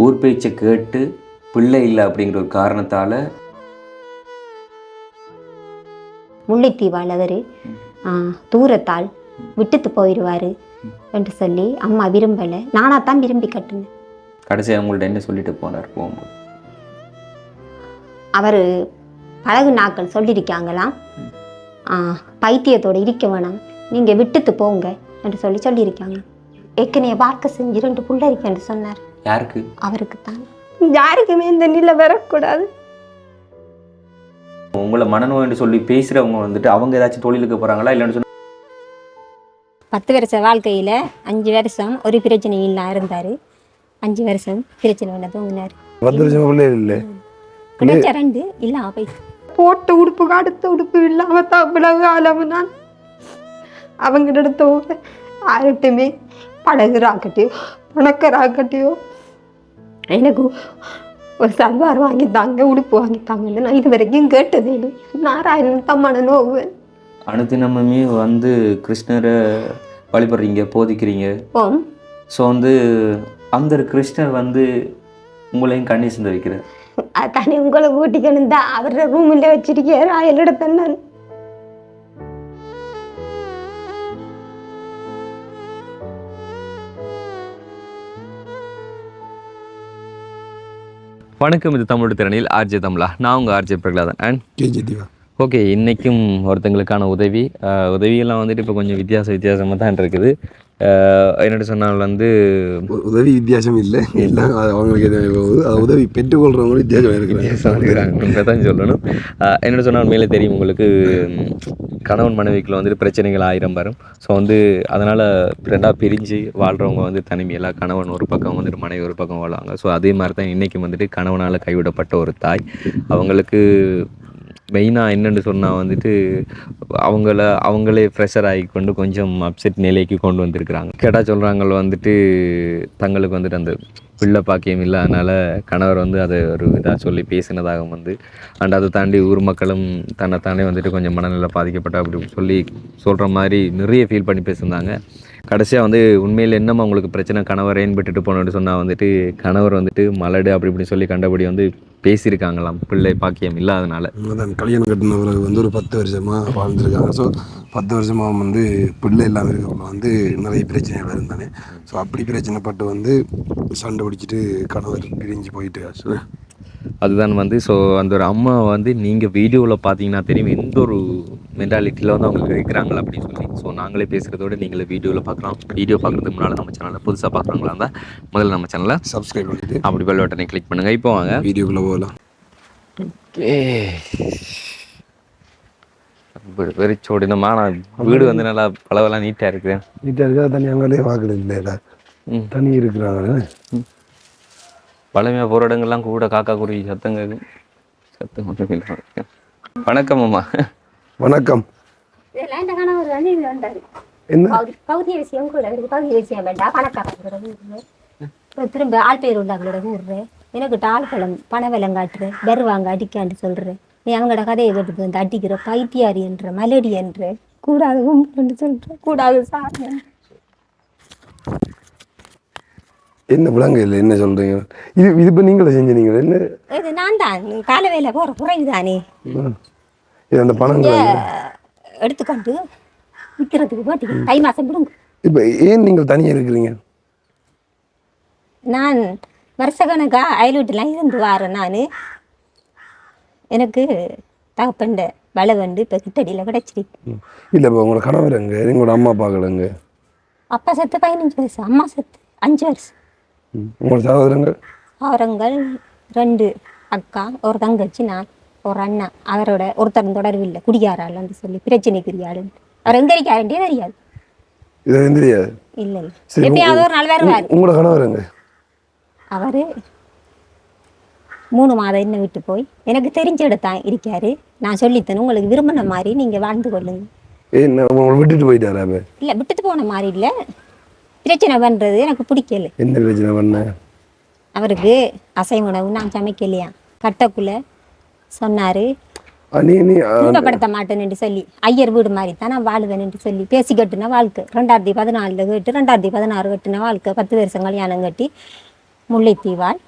ஊர் பேச்சை கேட்டு பிள்ளை இல்லை அப்படிங்கிற ஒரு காரணத்தால் முல்லைத்தீவால் அவர் தூரத்தால் விட்டுட்டு போயிடுவார் என்று சொல்லி அம்மா விரும்பலை. நானாக தான் விரும்பி கட்டுனேன். கடைசி அவங்கள்ட்ட என்ன சொல்லிட்டு போனார் போகும்போது? அவர் பழகு நாட்கள் சொல்லியிருக்காங்களாம், பைத்தியத்தோடு இருக்க வேணாம், நீங்கள் விட்டுட்டு போங்க என்று சொல்லியிருக்காங்க. ஏற்கனவே பார்க்க செஞ்சு 2 புள்ள இருக்கேன்னு சொன்னார். யாருக்கு? அவருக்கு தான். யாருக்குமே இந்த நிலை வரக்கூடாது. உங்களை மனநோய்னு சொல்லி பேசுகிறவங்க வந்துட்டு அவங்க ஏதாச்சும் தொழிலுக்கு போகிறாங்களா இல்லைன்னு சொல்லி 10 வருஷ வாழ்க்கையில் 5 வருஷம் ஒரு பிரச்சனை இல்லை இருந்தார். 5 வருஷம் பிரச்சனை ஒன்று தூங்கினார். 10 வருஷம் இல்லை பிள்ளைச்ச 2 இல்லாமல் போய் போட்ட உடுப்புக்கு அடுத்த உடுப்பு இல்லாமல் தான் இவ்வளவு காலம் நான் அவங்கிட்ட யார்கிட்டையுமே பழகுறாக்கட்டையோ பணக்கராக்கட்டையோ எனக்கு ஒரு சல்வார் வாங்கித்தாங்க, உடுப்பு வாங்கித்தாங்கன்னு நான் இது வரைக்கும் கேட்டதே இல்லை. நாராயணன் தம்மன நோவுவேன். அனுதினமுமே வந்து கிருஷ்ணரை வழிபடுறீங்க, போதிக்கிறீங்க. ஸோ வந்து அந்த கிருஷ்ணர் வந்து உங்களையும் கண்ணி சிந்த வைக்கிறார். அதானே உங்களை கூட்டிக்கணும் தான் அவரோட ரூமில் வச்சிருக்காரு. அயலோட தன்னான் வணக்கம். இது தமிழ் திறனில் ஆர்ஜே தமிழா. நான் உங்கள் RJ Prahaladan and KJ Diva. Okay, இன்றைக்கும் ஒருத்தங்களுக்கான உதவியெல்லாம் வந்துட்டு இப்போ கொஞ்சம் வித்தியாசமாக தான் இருக்குது. என்னென்னு சொன்னால் வந்து உதவி வித்தியாசம் இல்லை, எல்லாம் அவங்களுக்கு உதவி பெற்றுக்கொள்கிறவங்களும் வித்தியாசம் இருக்கிறாங்க தான் சொல்லணும். என்னென்னு சொன்னால் மேலே தெரியும் உங்களுக்கு, கணவன் மனைவிக்குள்ள வந்துட்டு பிரச்சனைகள் 1000 வரும். ஸோ வந்து அதனால் 2ஆக பிரிஞ்சு வாழ்கிறவங்க வந்து தனிமையில் கணவன் ஒரு பக்கம் வந்துட்டு மனைவி ஒரு பக்கம் வாழ்வாங்க. ஸோ அதே மாதிரி தான் இன்றைக்கி வந்துட்டு கணவனால் கைவிடப்பட்ட ஒரு தாய், அவங்களுக்கு மெயினாக என்னென்னு சொன்னால் வந்துட்டு அவங்களே ஃப்ரெஷர் ஆகி கொண்டு கொஞ்சம் அப்செட் நிலைக்கு கொண்டு வந்திருக்கிறாங்க. கேட்டால் சொல்கிறாங்க வந்துட்டு தங்களுக்கு வந்துட்டு அந்த பிள்ளை பாக்கியம் இல்லை, அதனால் கணவர் வந்து அதை ஒரு இதாக சொல்லி பேசினதாக வந்து அண்ட் அதை தாண்டி ஊர் மக்களும் தன்னைத்தானே வந்துட்டு கொஞ்சம் மனநிலை பாதிக்கப்பட்ட அப்படி சொல்லி சொல்கிற மாதிரி நிறைய ஃபீல் பண்ணி பேசியிருந்தாங்க. கடைசியாக வந்து உண்மையில் என்னம்மா உங்களுக்கு பிரச்சனை, கணவர் ஏன் விட்டுட்டு போனோன்னு சொன்னால் வந்துட்டு கணவர் வந்துட்டு மலடு அப்படி இப்படி சொல்லி கண்டபடி வந்து பேசியிருக்காங்களாம், பிள்ளை பாக்கியம் இல்லாதனால. கல்யாணம் கட்டினவர்கள் வந்து ஒரு 10 வருஷமாக வாழ்ந்துருக்காங்க. ஸோ 10 வருஷமாக வந்து பிள்ளை இல்லாமல் இருக்கவங்க வந்து நிறைய பிரச்சனைகள் இருந்தானே. ஸோ அப்படி பிரச்சனைப்பட்டு வந்து சண்டை பிடிச்சிட்டு கணவர் பிரிஞ்சு போயிட்டு அதுதான் வந்து ஸோ அந்த ஒரு அம்மா வந்து நீங்கள் வீடியோவில் பார்த்தீங்கன்னா தெரியும் எந்த ஒரு மென்டாலிட்டியில் வந்து அவங்க இருக்கிறாங்களா அப்படின்னு சொல்லி. ஸோ நாங்களே பேசுகிறதோட நீங்களே வீடியோவில் பார்க்கலாம். வீடியோ பார்க்குறதுக்கு முன்னால் நம்ம சேனலில் புதுசாக பார்க்குறாங்களா இருந்தால் முதல்ல நம்ம சேனலை சப்ஸ்கிரைப் பண்ணிவிட்டு அப்படி பெல் பட்டனை கிளிக் பண்ணுங்கள். இப்போ வாங்க வீடியோக்குள்ளே போகலாம். வெறிச்சோடினமா நான் வீடு வந்து நல்லா பலவெல்லாம் நீட்டாக இருக்கிறேன். நீட்டாக இருக்கா? தண்ணி அவங்களே பார்க்குறது இல்லை, தண்ணி இருக்கிறாங்க. பழமையாக போகிற இடங்கள்லாம் கூட காக்கா குருவி சத்தம் கேட்கும். சத்தம் மட்டும் இல்லை. வணக்கம் அம்மா. வணக்கம். திரும்ப ஆள் பேர் உள்ளவங்களோட கூடுறேன், எனக்கு ஆள்களம் பண விலம் காட்டுறேன், வருவாங்க அடிக்கான்னு சொல்றேன். நீ அவங்களோட கதையை கேட்டு வந்து அடிக்கிற பைத்தியாரி என்ற மலடி என்ற கூடாது சொல்ற கூடாது சார். என்ன விளங்க இல்லை, என்ன சொல்றீங்க? இது இப்போ நீங்களே செஞ்சீங்க? என்ன இது நான் தான் கால வேலை போகிற குறைவு தானே. இது அந்த பணம் எடுத்துக்கொண்டு விற்கிறதுக்கு போட்டி தை மாதம் விடுங்க. இப்போ ஏன் நீங்கள் தனியாக இருக்கிறீங்க? நான் வருஷ கணக்கா அயல்வீட்டுலாம் இருந்து வாரேன். நான் எனக்கு தகப்பண்ட வலை வந்து இப்போ கிட்டடியில் கிடச்சிருக்கு. இல்லை, இப்போ உங்களோட கணவர் எங்க, எங்களோட அம்மா அப்பாக்கள்? அப்பா செத்து 15 வருஷம், அம்மா செத்து 5 வருஷம். உங்களோட சகோதரங்கள்? அவரங்கள் 2 அக்கா, ஒரு தங்கச்சி, நான் ஒரு அண்ணா. அவரோட ஒருத்தர் தொடர்பில்லை, குடியாராள்னு சொல்லி பிரச்சனைக்குரியாள். அவர் எங்க இருக்காருன்றே தெரியாது. இது தெரியாது? இல்லை இல்லை, எப்பயாவது ஒரு நாள் வருவார். உங்களோட கணவர் எங்க? அவர் 3 மாதம் என்ன விட்டு போய் எனக்கு தெரிஞ்ச இடத்தான் இருக்காரு. நான் சொல்லித்தேன், உங்களுக்கு விரும்பின மாதிரி நீங்கள் வாழ்ந்து கொள்ளுங்க. விட்டுட்டு போயிட்டாரா? இல்லை, விட்டுட்டு போன மாதிரி இல்லை, பிரச்சனை பண்ணுறது எனக்கு பிடிக்கல. என்ன பிரச்சனை பண்ண? அவருக்கு அசை உணவு நான் சமைக்கலையா, கட்டக்குள்ள சொன்னார் துன்பப்படுத்த மாட்டேன்னு சொல்லி, ஐயர் வீடு மாதிரி தான் நான் வாழுவேன்னு சொல்லி பேசி கட்டுன வாழ்க்கை. 2014 கேட்டு 2016 கட்டின வாழ்க்கை. 10 வருஷம் கல்யாணம் கட்டி முல்லைத்தீவால்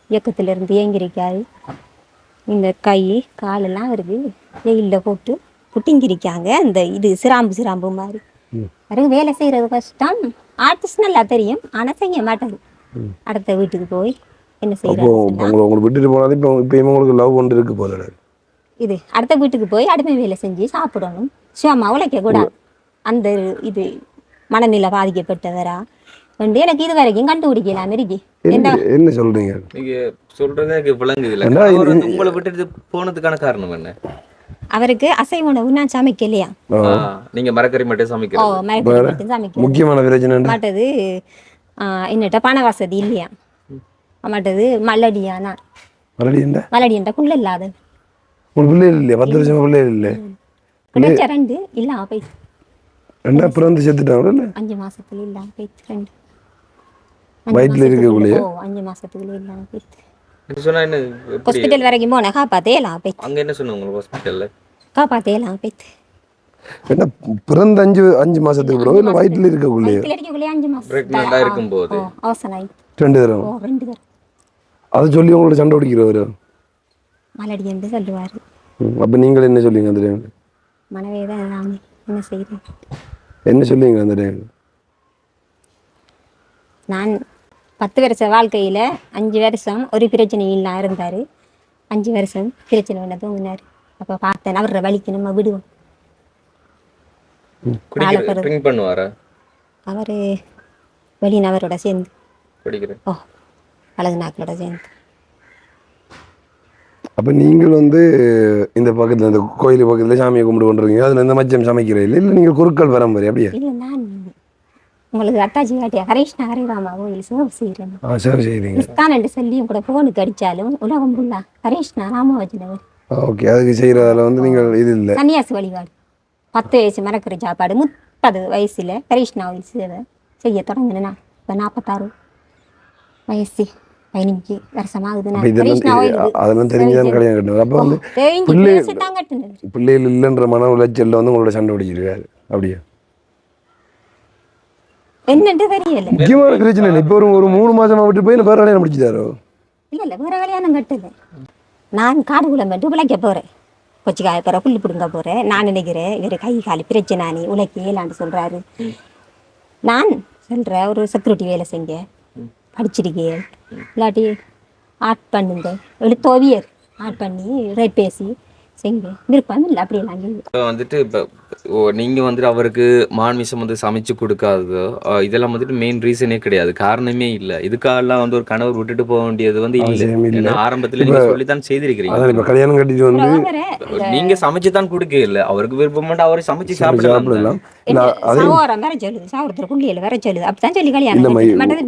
இயக்கத்திலிருந்து இயங்கியிருக்காரு. இந்த கை காலெல்லாம் அவருக்கு வெயிலில் போட்டு புட்டிங்கிருக்காங்க. அந்த இது சிராம்பு மாதிரி அவருக்கு வேலை செய்கிறது கஷ்டம். ஆர்டிஸ்ட் நல்லா தெரியும், ஆனால் செய்ய மாட்டாரு. அடுத்த வீட்டுக்கு போய் என்ன செய்யறாரு, உங்களுக்கு விட்டுட்டு போனாலும் இப்போ உங்களுக்கு லவ் ஒன்று இருக்கு போல. இது அடுத்த வீட்டுக்கு போய் அடிமை வேலை செஞ்சு சாப்பிடணும், சும்மா உழைக்க கூடாது. அந்த இது மனநிலை பாதிக்கப்பட்டவரா வந்து எனக்கு இது வரைக்கும் கண்டுபிடிக்கலாம் இருக்கு. என்ன சொல்றீங்க? நீங்க சொல்றது விளங்குது இல்லை. உங்களை விட்டுட்டு போனதுக்கான காரணம் என்ன? அவருக்கு அசைவ உணவு நான் சமைக்கலையா. நீங்க மரக்கறி மட்டும் சமைக்கிறீங்க. மரக்கறி மட்டும் சமைக்க முக்கியமான பிரச்சனை மாட்டது. என்னட்ட பண வசதி இல்லையா மாட்டது. மலடியானா மலடியன்ட்ட புள்ள இல்லாத பிள்ளை இல்லையா? 10 வருஷமா பிள்ளை இல்லை. கிடைச்ச 2 இல்லாம போயிடுச்சு. 2 பிறந்து செத்துட்டாங்க. 5 மாசத்துல இல்லாம போயிடுச்சு. 2 வயிற்றுல இருக்கக்குள்ளே 5 மாசத்துக்குள்ள இல்லாம போயிடுச்சு. என்ன ஹாஸ்பிட்டல் வரைக்கும் போன காப்பாத்தேலாம் போயிடுச்சு. அங்க என்ன சொன்னாங்க உங்களுக்கு ஹாஸ்பிட்டல்ல? காப்பாத்தேலாம் போயிடுச்சு. என்ன பிறந்த 5 மாசத்துக்கு பிறகு இல்லை வயிற்றுல இருக்கக்குள்ளே? வயிற்றுல இருக்கக்குள்ளே 5 மாசம் பிரெக்னண்டா இருக்கும்போது அவசனாய் 2 தரம். 2 தரம் அதை சொல்லி உங்களோட சண்டை பிடிக்கிறவர் மலடி என்று சொல்லுவார். அப்போ நீங்கள் என்ன சொல்லுவீங்க அந்த டைம்? மனவே தான் நான் என்ன செய்கிறேன். என்ன சொல்லுவீங்க அந்த டைம்? நான் 10 வருஷ வாழ்க்கையில் 5 வருஷம் ஒரு பிரச்சனையும் இல்லாமல் இருந்தார். 5 வருஷம் பிரச்சனை ஒன்று தூங்கினார். அப்போ பார்த்தேன் அவரை வலிக்கு நம்ம விடுவோம். அவர் வெளிநபரோட சேர்ந்து அழகு நாக்களோட சேர்ந்து. அப்போ நீங்கள் வந்து இந்த பக்கத்தில் இந்த கோயில் பக்கத்தில் சாமியை கும்பிட்டு கொண்டிருக்கீங்க. அதில் இந்த மச்சம் சமைக்கிறேன் இல்லை இல்லை நீங்கள் குறுக்கள் வர மாதிரி அப்படியே? இல்லை நான் உங்களுக்கு அட்டாச்சி காட்டியா ஹரேஷ்ணா ஹரேராமா கோயில் சேவை செய்கிறேன். சேவை செய்கிறீங்க. கிறிஸ்தானு சொல்லியும் கூட ஃபோனுக்கு அடித்தாலும் உலகம் ஃபுல்லா ஹரேஷ்ணா ராமவச்சனவர். ஓகே, அதுக்கு செய்கிறதில் வந்து நீங்கள் இது இல்லை. சன்னியாசி வழிபாடு 10 வயசு மரக்கறி சாப்பாடு. 30 வயசில் ஹரேஷ்ணா கோயில் சேவை செய்ய தொடங்கினேன்னா இப்போ 46 வயசு 15 வருஷமாகுதுன்னா அதெல்லாம் தெரிஞ்சுதான் கல்யாணம் கட்டுவார். அப்போ வந்து பிள்ளைகள் இல்லைன்ற மன உளைச்சல்ல வந்து உங்களோட சண்டை பிடிச்சிருக்காரு அப்படியா? என்னட்டு தெரியல. முக்கியமான பிரச்சனை இல்லை. இப்போ ஒரு 3 மாசமா விட்டு போய் வேற கல்யாணம் முடிச்சுட்டாரோ? இல்லை வேற கல்யாணம் கட்டுது. நான் காடு குளம்பட்டு உழைக்க போகிறேன், கொச்சிக்காய போகிறேன், புல்லு பிடுங்க போகிறேன். நான் நினைக்கிறேன் இவர் கை காலி பிரச்சனை நீ உழைக்கலான்னு சொல்கிறாரு. நான் சொல்கிறேன் ஒரு செக்யூரிட்டி வேலை செஞ்ச படிச்சிருக்கேன், இல்லாட்டி ஆர்ட் பண்ணுங்க, எழுத்தோவியர் ஆர்ட் பண்ணி ரேட் பேசி செய்யுங்க, விருப்பம் இல்லை அப்படியெல்லாம். இப்போ வந்துட்டு இப்போ நீங்கள் வந்துட்டு அவருக்கு மான்மிசம் வந்து சமைச்சு கொடுக்காததோ இதெல்லாம் வந்துட்டு மெயின் ரீசனே கிடையாது, காரணமே இல்லை. இதுக்காகலாம் வந்து ஒரு கணவர் விட்டுட்டு போக வேண்டியது வந்து இல்லை. ஆரம்பத்தில் நீங்கள் சொல்லித்தான் செய்திருக்கிறீங்க. இப்போ கல்யாணம் கட்டிட்டு வந்து நீங்கள் சமைச்சு தான் கொடுக்க இல்லை, அவருக்கு விருப்பமாட்டா அவரை சமைச்சு சாப்பிடலாம். வேற சொல்லுது சாப்பிடுற குள்ளியில் வேற சொல்லுது அப்படித்தான் சொல்லி கல்யாணம்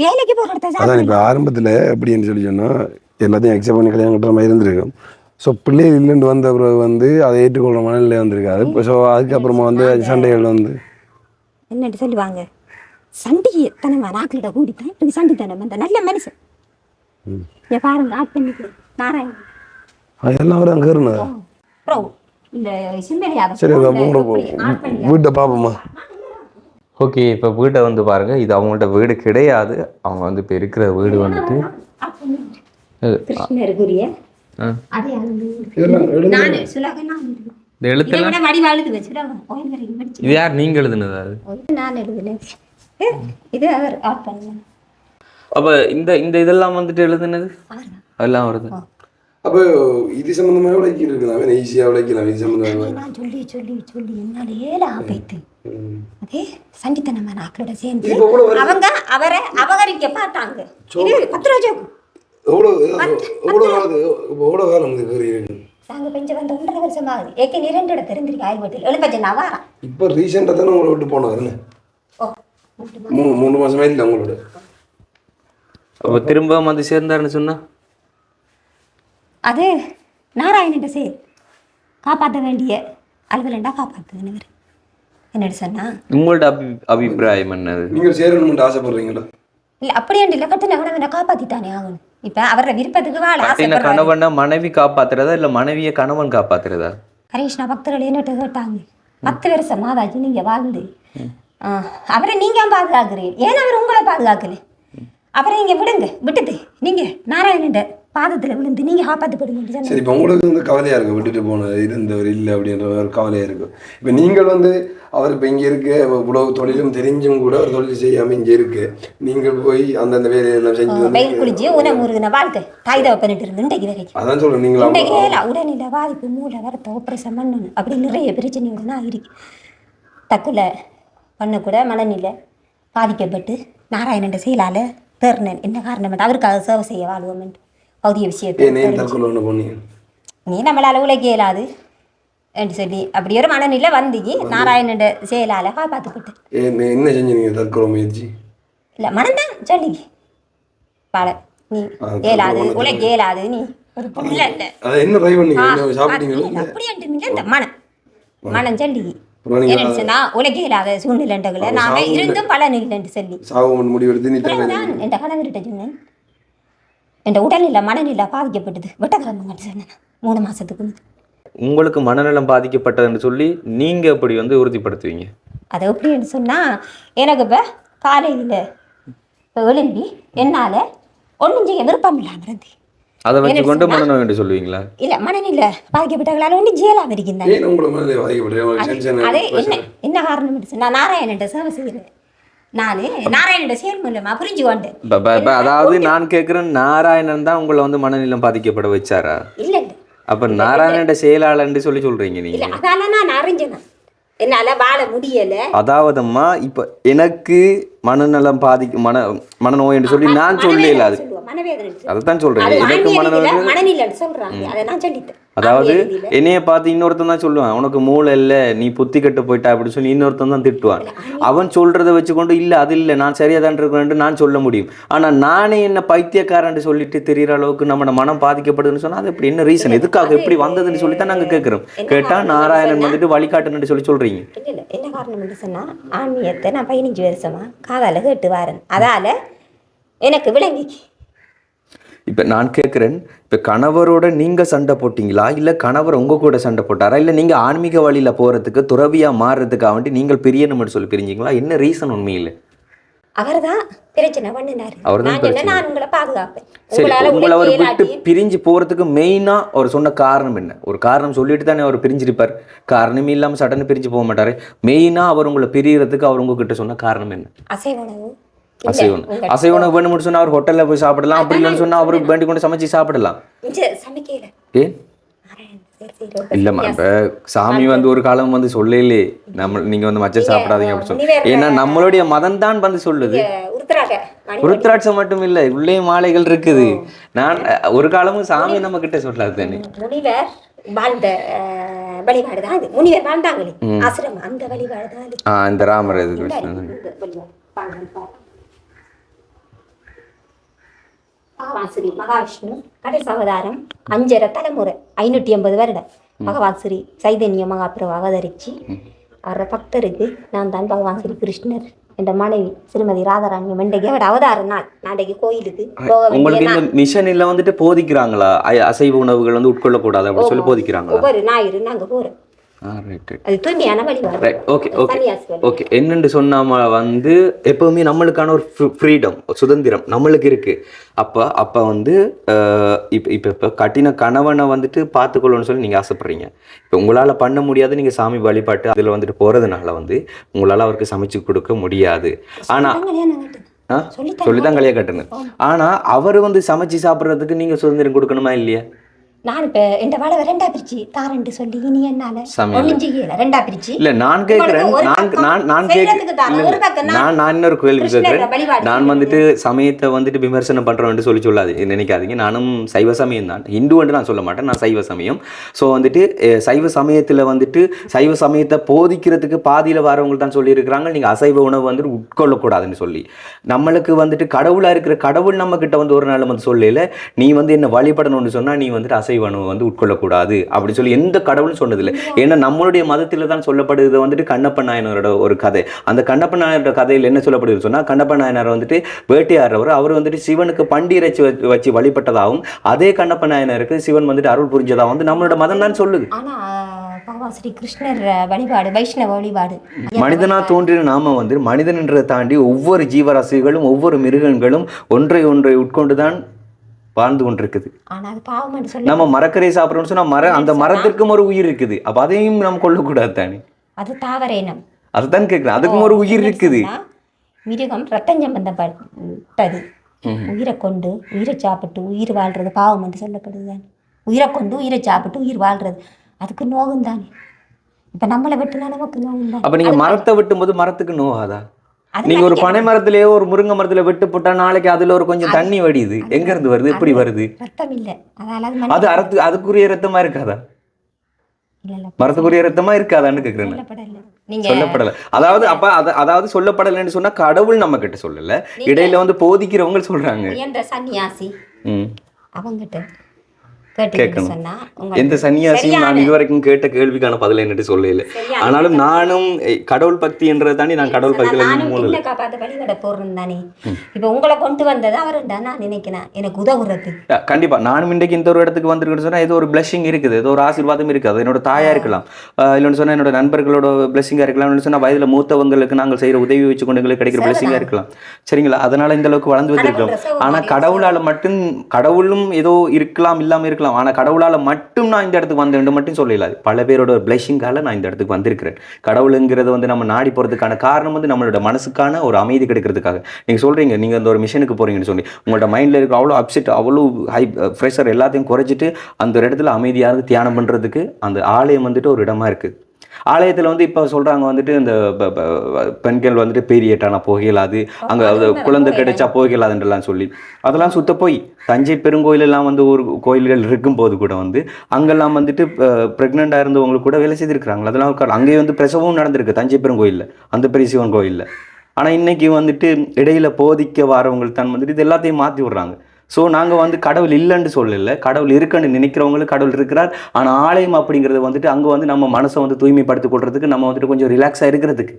வேலைக்கு போகிறது. அதான் இப்போ ஆரம்பத்தில் எப்படின்னு சொல்லி சொன்னால் எல்லாத்தையும் எக்ஸப்ட் பண்ணி கல்யாணம் கட்டுற மாதிரி இருந்திருக்கும். ஸோ பிள்ளைகள் இல்லைன்னு வந்த பிறகு வந்து அதை ஏற்றுக்கொள்கிற மனநிலை வந்திருக்காது. ஸோ அதுக்கப்புறமா வந்து சண்டைகள் வந்து என்னட்டு சொல்லுவாங்க, சண்டையை தனமா நாக்கிட்ட கூடித்தான் இப்படி சண்டைத்தனம் அந்த நல்ல மனுஷன் பாருங்க ஆட் பண்ணிட்டு நாராயணன் அதெல்லாம் அவர் அங்கே இருந்தது. சரி வீட்டை பார்ப்போமா? ஓகே, இப்போ வீட்டை வந்து பாருங்கள். இது அவங்கள்ட்ட வீடு கிடையாது. அவங்க வந்து இப்போ இருக்கிற வீடு வந்துட்டு கிருஷ்ணருக்குரிய இது யார் நீங்க எழுதுனதா? அப்ப இந்த இந்த இதெல்லாம் வந்துட்டு எழுதுனது அதெல்லாம் வருது. அப்போ இது சம்பந்தமாக விளைக்கலாம், ஈஸியாக விளைக்கலாம். இது சம்பந்தமாக நான் சொல்லி சொல்லி சொல்லி என்னால ஏழாப்பைத்து அதே சண்டித்தனமான ஆக்களோட சேர்ந்து அவங்க அவரை அபகரிக்க பார்த்தாங்க. இது 10 ரூபா எவ்வளோ காலம் இருக்கு? நாங்கள் பெஞ்சு வந்து 1.5 வருஷம் ஆகுது. ஏற்கனவே 2 இடத்துல இருந்திருக்கு ஆய்வட்டில் எழுப்பச்சேன் நான் வரேன். இப்போ ரீசெண்டாக தானே உங்களை விட்டு போனது? 3 மாசமே இல்லை உங்களோட. அப்போ திரும்ப வந்து சேர்ந்தாருன்னு சொன்னா அது நாராயணன் சேர் காப்பாற்ற வேண்டிய அலுவலண்டா காப்பாற்றுங்க. என்னடி சொன்னா உங்களோட அபிப்பிராயம் என்னது? நீங்கள் சேரணும்னு ஆசைப்படுறீங்களா? இல்லை அப்படியாண்டு இல்லை, கட்டின கணவனை காப்பாற்றித்தானே ஆகணும். இப்போ அவரோட விருப்பத்துக்கு வாழ கணவனை மனைவி காப்பாத்துறதா இல்லை மனைவியை கணவன் காப்பாத்துறதா? ஹரேஷ்ணா பக்தர்கள் என்னட்டு கேட்டாங்க, 10 வருஷம் மாதாஜி நீங்கள் வாழ்ந்து அவரை நீங்கள் பாதுகாக்கிறீங்க, ஏன் அவர் உங்களை பாதுகாக்கல? அப்புறம் இங்கே விடுங்க விட்டுட்டு நீங்கள் நாராயணன் பாதத்தில் விழுந்து நீங்கள் காப்பாற்றி போடுங்க. சரி, இப்போ உங்களுக்கு வந்து கவலையாக இருக்கும் விட்டுட்டு போனது இருந்தவர் இல்லை அப்படின்ற ஒரு கவலையாக இருக்கும். இப்போ நீங்கள் வந்து அவர் இப்போ இங்கே இருக்க இவ்வளவு தொழிலும் தெரிஞ்சும் கூட ஒரு தொழில் செய்யாமல் இங்கே இருக்கு, நீங்கள் போய் அந்தந்த வேலையெல்லாம் செஞ்சு வெயில் குளிச்சு உணமுருகின வாழ்க்கை தாய் தவ பண்ணிட்டு இருந்து இன்றைக்கு வரைக்கும் அதான் சொல்கிறேன். நீங்கள் இன்றைக்கே உடனே பாதிப்பு மூளை வரத்த ஆப்ரேஷன் பண்ணணும் அப்படி நிறைய பிரச்சனையோட நான் இருக்கு. தற்கொலை பண்ணக்கூட மனநிலை பாதிக்கப்பட்டு நாராயணன் செயலால் தேர்னேன். என்ன காரணம் அவருக்காக சேவை செய்ய வாழ்வோம் பௌதிய விஷயத்தை நீ நம்மளால் உழைக்க இயலாது என்று சொல்லி அப்படி ஒரு மனநிலை வந்தீங்க. நாராயணன் செயலால் காப்பாற்றப்பட்டு என்ன செஞ்சீங்க தற்கொலை முயற்சி? இல்லை மனம்தான் சொல்லி பால நீ இயலாது உழைக்க இயலாது நீ ஒரு புள்ள இல்லை அப்படின்ட்டு இந்த மனம் சொல்லி என்னச்சுன்னா உலக இல்லாத சூழ்நிலைகளை நாம இருந்தும் பலன் இல்லைன்னு சொல்லி என் கணவர்கிட்ட சொன்னேன். என் உடல்நிலை மனநிலை பாதிக்கப்பட்டது வெட்டக்கிழமை சொன்னேன் 3 மாசத்துக்கு. உங்களுக்கு மனநலம் பாதிக்கப்பட்டதுன்னு சொல்லி நீங்க எப்படி வந்து உறுதிப்படுத்துவீங்க? அதை எப்படின்னு சொன்னா எனக்கு இப்போ காலையில் எழும்பி என்னால் ஒன்றும் செய்ய விருப்பம் இல்லாமல் இருந்து அதை வச்சு கொண்டு மனநோய் என்று சொல்லுவீங்களா? இல்லை மனநிலை பாதிக்கப்பட்டவங்களால ஒன்றும் ஜெயலாக இருக்கின்றேன். அது என்ன காரணம் சொன்னா நாராயணன் சேவை செய்கிறேன். நான் நாராயணன் செயல் மூலமா புரிஞ்சு கொண்டேன். அதாவது நான் கேட்குறேன், நாராயணன் தான் உங்களை வந்து மனநிலம் பாதிக்கப்பட வச்சாரா? இல்லை இல்லை, அப்ப நாராயணன் செயலாளர்னு சொல்றீங்க நீங்க? இல்லை அதால நான் அறிஞ்சேன் என்னால வாழ முடியல. அதாவதும்மா இப்ப எனக்கு மனநலம் மனநோய் என்று சொல்லி நான் சொல்லல, அது அதைத்தான் சொல்றேன். எனக்கு மனநிலை சொல்றாங்க அதை நான் சொல்லிட்டேன். அதாவது என்னைய பார்த்து இன்னொருத்தன் தான் சொல்லுவான், உனக்கு மூளை இல்லை நீ புத்தி கட்டு போயிட்டா அப்படின்னு சொல்லி இன்னொருத்தன் தான் திட்டுவான். அவன் சொல்றதை வச்சுக்கொண்டு இல்லை அது இல்லை நான் சரியா தான் இருக்கேன் நான் சொல்ல முடியும். ஆனா நானே என்ன பைத்தியக்காரன் சொல்லிட்டு தெரியற அளவுக்கு நம்ம மனம் பாதிக்கப்படுதுன்னு சொன்னா அது எப்படி என்ன ரீசன், எதுக்காக எப்படி வந்ததுன்னு சொல்லி தான் நாங்க கேட்கிறோம். கேட்டா நாராயணன் வந்துட்டு வழிகாட்டுன்னு சொல்றீங்க. என்ன காரணம் சொன்னா ஆன்மீகத்தை நான் 15 வருஷமா காதால கேட்டு வரேன், அதால எனக்கு விளங்கிக்கு. இப்போ நான் கேட்குறேன், இப்போ கணவரோட நீங்கள் சண்டை போட்டிங்களா இல்லை கணவர் உங்கள் கூட சண்டை போட்டாரா இல்லை நீங்கள் ஆன்மீக வழியில் போகிறதுக்கு துறவியாக மாறுறதுக்காக வேண்டி நீங்கள் பிரியணும்னு சொல்லி பிரிஞ்சிங்களா? என்ன ரீசன் உண்மையில்? அவர் தான் பிரச்சனை பண்ணினாரு. நான் உங்களை பாதுகாப்பேன். சரி, உங்களை அவர் விட்டு பிரிஞ்சு போகிறதுக்கு மெயினாக அவர் சொன்ன காரணம் என்ன? ஒரு காரணம் சொல்லிட்டு தானே அவர் பிரிஞ்சிருப்பார், காரணமே இல்லாமல் சடன்னு பிரிஞ்சு போக மாட்டார். மெயினாக அவர் உங்களை பிரியறதுக்கு அவர் உங்ககிட்ட சொன்ன காரணம் என்ன? அசைவ உணவு. அசைவ உணவு வேணும்னு சொன்னா அவர் ஹோட்டல்ல போய் சாப்பிடலாம், அப்படி இல்லைன்னு சொன்னா அவருக்கு வேண்டி கொண்டு சமைச்சு சாப்பிடலாம். ஏன் இல்லம்மா, இப்ப சாமி வந்து ஒரு காலம் வந்து சொல்லலே நீங்க வந்து மச்ச சாப்பிடாதீங்க அப்படி சொல்லி, ஏன்னா நம்மளுடைய மதம் தான் வந்து சொல்லுது. உருத்திராட்சம் மட்டும் இல்ல, உள்ளே மாலைகள் இருக்குது. நான் ஒரு காலமும் சாமி நம்ம கிட்ட சொல்லாது தானே. வாழ்ந்த வழிபாடு தான் அது. முனிவர் வாழ்ந்தாங்களே ஆசிரமம், அந்த வழிபாடு தான் இந்த ராமர் பகவான் ஸ்ரீ மகாவிஷ்ணு கடைசி அவதாரம் 5.5 தலைமுறை 580 வருடம் பகவான் ஸ்ரீ சைதன்ய மகாபிரபு அவதரிச்சு அவரோட பக்தருக்கு நான் தான் பகவான் ஸ்ரீ கிருஷ்ணர் என்ற மனைவி திருமதி ராதாராணி மண்டைக்கு அவரோட அவதார நாள் நாளைக்கு கோயிலுக்கு உங்களுக்கு இந்த மிஷனில் வந்துட்டு போதிக்கிறாங்களா அசைவ உணவுகள் வந்து உட்கொள்ளக்கூடாது அப்படின்னு சொல்லி போதிக்கிறாங்களா? ஒவ்வொரு ஞாயிறு நாங்கள் போகிறோம். அது தூய்மையான வழிபாடு. ஓகே என்னென்று சொன்னாம வந்து எப்பவுமே நம்மளுக்கான ஒரு ஃப்ரீடம் சுதந்திரம் நம்மளுக்கு இருக்கு. அப்போ வந்து இப்போ கட்டின கணவனை வந்துட்டு பார்த்துக்கொள்ளணும்னு சொல்லி நீங்கள் ஆசைப்படுறீங்க. இப்போ உங்களால் பண்ண முடியாது, நீங்கள் சாமி வழிபாட்டு அதில் வந்துட்டு போகிறதுனால வந்து உங்களால் அவருக்கு சமைச்சு கொடுக்க முடியாது. ஆனால் சொல்லித்தான் கல்யாணம் கட்டுங்க. ஆனால் அவர் வந்து சமைச்சு சாப்பிட்றதுக்கு நீங்கள் சுதந்திரம் கொடுக்கணுமா இல்லையா? நான் இப்ப இந்த வாழை ரெண்டா பிரிச்சு தாரண்டு சொல்லி நீ என்னால ஒண்ணும் செய்யல ரெண்டா பிரிச்சு இல்ல நான் கேக்குறேன். நான் இன்னொரு கேள்வி கேட்கிறேன். நான் வந்துட்டு சமயத்தை வந்துட்டு விமர்சனம் பண்றேன்னு சொல்லி சொல்லாது நினைக்காதீங்க. நானும் சைவ சமயம் தான், இந்து வந்து நான் சொல்ல மாட்டேன், நான் சைவ சமயம். ஸோ வந்துட்டு சைவ சமயத்துல வந்துட்டு சைவ சமயத்தை போதிக்கிறதுக்கு பாதியில வரவங்க தான் சொல்லி இருக்கிறாங்க நீங்க அசைவ உணவு வந்துட்டு உட்கொள்ளக்கூடாதுன்னு சொல்லி. நம்மளுக்கு வந்துட்டு கடவுளா இருக்கிற கடவுள் நம்ம கிட்ட வந்து ஒரு நாள் வந்து சொல்லல நீ வந்து என்ன வழிபடணும்னு சொன்னா நீ வந்துட்டு அசைவ உணவு வந்து உட்கொள்ளக்கூடாது அப்படி சொல்லி எந்த கடவுளும் சொன்னதில்லை. ஏன்னா நம்மளுடைய மதத்தில் தான் சொல்லப்படுது வந்துட்டு கண்ணப்ப நாயனரோட ஒரு கதை. அந்த கண்ணப்ப நாயனரோட கதையில் என்ன சொல்லப்படுது சொன்னா கண்ணப்ப நாயனார் வந்துட்டு வேட்டையாடுறவர், அவர் வந்துட்டு சிவனுக்கு பண்டி இறைச்சி வச்சு வழிபட்டதாகவும் அதே கண்ணப்ப நாயனருக்கு சிவன் வந்துட்டு அருள் புரிஞ்சதாகவும் வந்து நம்மளோட மதம் தான் சொல்லுது. ஆனா அப்பாவா ஸ்ரீ கிருஷ்ணர் வழிபாடு, வைஷ்ணவ வழிபாடு. மனிதனா தோன்றின நாம வந்து மனிதன்றதை தாண்டி ஒவ்வொரு ஜீவராசிகளும் ஒவ்வொரு மிருகங்களும் ஒன்றை உட்கொண்டுதான் வாழ்ந்து கொண்டிருக்குது. ஆனா அது பாவம் சொல்லி நம்ம மரக்கரை சாப்பிட்றோம்னு சொன்னா அந்த மரத்திற்கும் ஒரு உயிர் இருக்குது. அப்ப அதையும் நம்ம கொல்லக்கூடாது தானே. அது தாவர இனம். அதுதான் கேட்குறேன். அதுக்கும் ஒரு உயிர் இருக்குது. மிருகம் ரத்தம் சம்பந்தப்பட்டது. உயிரை கொண்டு உயிரை சாப்பிட்டு உயிர் வாழ்றது பாவம் என்று சொல்லப்படுது தானே. உயிரை கொண்டு உயிரை சாப்பிட்டு உயிர் வாழ்றது அதுக்கு நோகம் தானே. இப்ப நம்மளை வெட்டுனா நமக்கு நோகம் தான். அப்ப நீங்க மரத்தை வெட்டும் போது மரத்துக்கு நோகாதா? நீங்க ஒரு பனை மரத்திலேயோ ஒரு முருங்கை மரத்துல வெட்டு போட்டா நாளைக்கு அதுல ஒரு கொஞ்சம் தண்ணி வடியுது. எங்க இருந்து வருது? எப்படி வருது? ரத்தம் இல்ல. அது அதுக்குரிய ரத்தமா இருக்காதா? மரத்துக்குரிய ரத்தமா இருக்காதான்னு கேக்குறேன். சொல்லப்படல. அதாவது சொல்லப்படலைன்னு சொன்னா கடவுள் நம்ம கிட்ட சொல்லல, இடையில வந்து போதிக்கிறவங்க சொல்றாங்க. சன்னியாசி அவங்கிட்ட கேட்கணும். எந்த சன்னியாசியும் நான் இதுவரைக்கும் கேட்ட கேள்விக்கான பதில் என்னட்டு சொல்லல. ஆனாலும் நானும் கடவுள் பக்தி என்றதை தாண்டி நான் கடவுள் பக்தியில தானே. இப்ப உங்களை கொண்டு வந்தது அவர் நான் நினைக்கிறேன் எனக்கு உதவுறது. கண்டிப்பா நானும் இன்றைக்கு இந்த ஒரு இடத்துக்கு வந்திருக்கேன்னு சொன்னா ஏதோ ஒரு பிளஸிங் இருக்குது, ஏதோ ஒரு ஆசீர்வாதம் இருக்குது. அது என்னோட தாயா இருக்கலாம், இல்லைன்னு சொன்னா என்னோட நண்பர்களோட பிளஸிங்கா இருக்கலாம், சொன்னா வயதுல மூத்தவங்களுக்கு நாங்கள் செய்யற உதவி வச்சு கொண்டு எங்களுக்கு கிடைக்கிற பிளஸிங்கா இருக்கலாம். சரிங்களா? அதனால இந்த அளவுக்கு வளர்ந்து வந்திருக்கோம். ஆனா கடவுளும் ஏதோ இருக்கலாம், இல்லாம இருக்கலாம். ஆனா கடவுளால மட்டும் நான் இந்த இடத்துக்கு வந்தேன் மட்டும் சொல்லல. பல பேரோட பிளஸிங்கால நான் இந்த இடத்துக்கு வந்திருக்கிறேன். கடவுளுங்கிறது வந்து நம்ம நாடி போறதுக்கான காரணம் வந்து நம்மளோட மனசுக்கான ஒரு அமைதி கிடைக்கிறதுக்காக. நீங்க சொல்றீங்க நீங்க அந்த ஒரு மிஷனுக்கு போறீங்கன்னு சொல்லி உங்களோட மைண்ட்ல இருக்க அவ்வளோ அப்செட், அவ்வளோ ஹை ப்ரெஷர் எல்லாத்தையும் குறைச்சிட்டு அந்த ஒரு இடத்துல அமைதியாக தியானம் பண்றதுக்கு அந்த ஆலயம் வந்துட்டு ஒரு இடமா இருக்கு. ஆலயத்தில் வந்து இப்போ சொல்கிறாங்க வந்துட்டு இந்த பெண்கள் வந்துட்டு பீரியட்டான போகலாது, அங்கே குழந்தை கிடைச்சா போகலாதுன்றலாம் சொல்லி அதெல்லாம் சுத்த போய் தஞ்சை பெருங்கோயிலெல்லாம் வந்து ஒரு கோயில்கள் இருக்கும்போது கூட வந்து அங்கெல்லாம் வந்துட்டு ப்ரெக்னெண்ட்டாக இருந்தவங்களுக்கு கூட வேலை செய்திருக்கிறாங்க. அதெல்லாம் அங்கேயே வந்து பிரசவமும் நடந்திருக்கு தஞ்சை பெருங்கோயிலில், அந்த பெரிய சிவன் கோயிலில். ஆனால் இன்றைக்கி வந்துட்டு இடையில போதிக்க வரவங்களுக்கு தான் வந்துட்டு இது எல்லாத்தையும் மாற்றி விட்றாங்க. ஸோ நாங்கள் வந்து கடவுள் இல்லைன்னு சொல்லலை, கடவுள் இருக்குன்னு நினைக்கிறவங்களுக்கு கடவுள் இருக்கிறார். ஆனால் ஆலயம் அப்படிங்கிறது வந்துட்டு அங்கே வந்து நம்ம மனசை வந்து தூய்மைப்படுத்திக் கொள்றதுக்கு, நம்ம வந்துட்டு கொஞ்சம் ரிலாக்ஸாக இருக்கிறதுக்கு.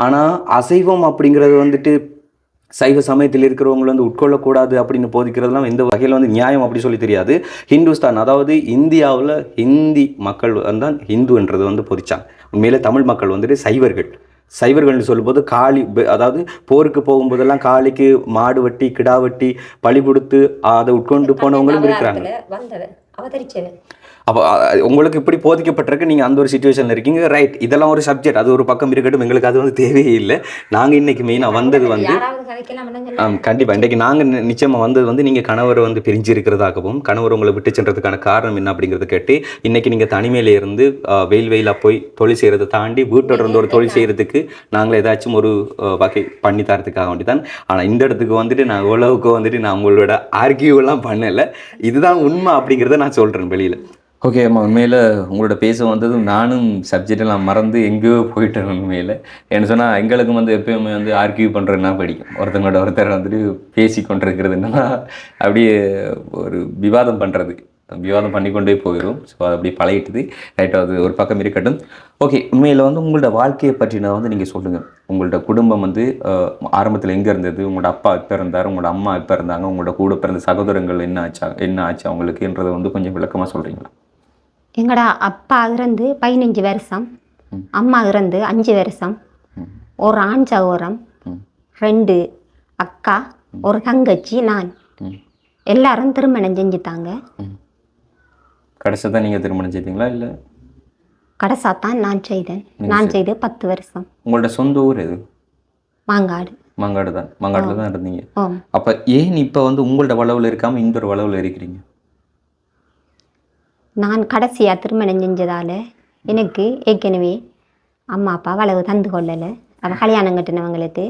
ஆனால் அசைவம் அப்படிங்கிறது வந்துட்டு சைவ சமயத்தில் இருக்கிறவங்களை வந்து உட்கொள்ளக்கூடாது அப்படின்னு போதிக்கிறதுலாம் எந்த வகையில் வந்து நியாயம் அப்படி சொல்லி தெரியாது. ஹிந்துஸ்தான், அதாவது இந்தியாவில் ஹிந்தி மக்கள் தான் ஹிந்துன்றது வந்து போதிச்சாங்க. உண்மையிலே தமிழ் மக்கள் வந்துட்டு சைவர்கள்னு சொல்லும்போது காளி, அதாவது போருக்கு போகும்போதெல்லாம் காளிக்கு மாடு வெட்டி கிடா வெட்டி பழி கொடுத்து அதை உட்கொண்டு போனவங்களும் இருக்கிறாங்க. அப்போ உங்களுக்கு இப்படி போதிக்கப்பட்டிருக்கு, நீங்கள் அந்த ஒரு சுச்சுவேஷனில் இருக்கீங்க. ரைட், இதெல்லாம் ஒரு சப்ஜெக்ட், அது ஒரு பக்கம் இருக்கட்டும். எங்களுக்கு அது வந்து தேவையே இல்லை. நாங்கள் இன்றைக்கி மெயினாக வந்தது வந்து கண்டிப்பாக இன்றைக்கி நாங்கள் நிச்சயமாக வந்தது வந்து நீங்கள் கணவரை வந்து பிரிஞ்சு இருக்கிறதாகவும் கணவர் உங்களை விட்டு சென்றதுக்கான காரணம் என்ன அப்படிங்கிறத கேட்டு இன்றைக்கி நீங்கள் தனிமையில இருந்து வெயிலாக போய் தொழில் செய்கிறத தாண்டி வீட்டோட இருந்து ஒரு தொழில் செய்கிறதுக்கு நாங்கள் ஏதாச்சும் ஒரு வகை பண்ணி தரத்துக்காக வேண்டி தான். ஆனால் இந்த இடத்துக்கு வந்துட்டு நான் உழவுக்கு வந்துட்டு நான் உங்களோட ஆர்கியூவெல்லாம் பண்ணலை, இதுதான் உண்மை அப்படிங்கிறத நான் சொல்கிறேன் வெளியில். ஓகே அம்மா, உண்மையில் உங்களோட பேச வந்ததும் நானும் சப்ஜெக்டெல்லாம் மறந்து எங்கேயோ போயிட்டேன். உண்மையில் என்ன சொன்னால் எங்களுக்கும் வந்து எப்பயுமே வந்து ஆர்கியூ பண்ணுறதுனா படிக்கும். ஒருத்தங்களோட ஒருத்தர் வந்துட்டு பேசி கொண்டிருக்கிறதுனா அப்படியே ஒரு விவாதம் பண்ணி கொண்டே போயிடும். ஸோ அது அப்படியே பழகிட்டுது. ரைட்டாக அது ஒரு பக்கம் இருக்கட்டும். ஓகே, உண்மையில் வந்து உங்களோட வாழ்க்கையை பற்றின வந்து நீங்கள் சொல்லுங்கள். உங்களோட குடும்பம் வந்து ஆரம்பத்தில் எங்கே இருந்தது, உங்களோட அப்பா எப்போ இருந்தார், உங்களோட அம்மா எப்போ இருந்தாங்க, உங்களோட கூட பிறந்த சகோதரங்கள் என்ன ஆச்சு அவங்களுக்குன்றதை வந்து கொஞ்சம் விளக்கமாக சொல்கிறீங்களா? எங்களோட அப்பா இறந்து 15 வருஷம், அம்மா இறந்து 5 வருஷம், ஒரு ஆண் சகோதரம், 2 அக்கா, ஒரு தங்கச்சி, நான். எல்லாரும் திருமணம் செஞ்சுட்டாங்க. கடைசியாக தான் நீங்கள் திருமணம் செய்தீங்களா? இல்லை கடைசா தான் நான் செய்தேன். நான் செய்து 10 வருஷம். உங்களோட சொந்த ஊர் எது? மாங்காடு தான். மாங்காடுல தான் இருந்தீங்க. அப்போ ஏன் இப்போ வந்து உங்களோட வளவில் இருக்காமல் இந்த ஒரு வளவில் இருக்கிறீங்க? நான் கடைசியாக திருமணம் செஞ்சதால் எனக்கு ஏற்கனவே அம்மா அப்பா வளவு தந்து கொள்ளலை. அதை கல்யாணம் கட்டினவங்களுக்கு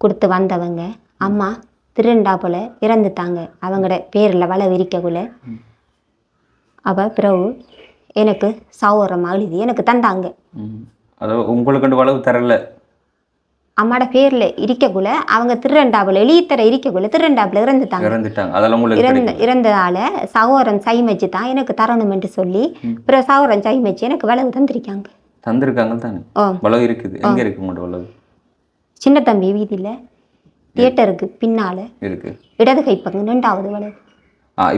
கொடுத்து வந்தவங்க அம்மா திருண்டா போல் இறந்துட்டாங்க. அவங்களோட பேரில் வளவு இருக்கக்குள்ள அவள் பிறகு எனக்கு சௌரமாக எழுதி எனக்கு தந்தாங்க. அதாவது உங்களுக்கு வளவு தரல, அம்மாட பேர்ல இருக்கக்குள்ள அவங்க திருரெண்டாப்புல எழுத்தர இருக்கக்குள்ள திருரெண்டாப்புல இறந்ததால சகோதரன் சைமச்சு தான் எனக்கு தரணும் என்று சொல்லி பிறகு சகோதரன் சைமச்சு எனக்கு வளவு தந்திருக்காங்க தானே. வளவு இருக்குது. எங்க இருக்கு உங்களோட வளவு? சின்ன தம்பி வீதியில தியேட்டருக்கு பின்னால இருக்கு, இடது கைப்பங்க 2வது வளவு.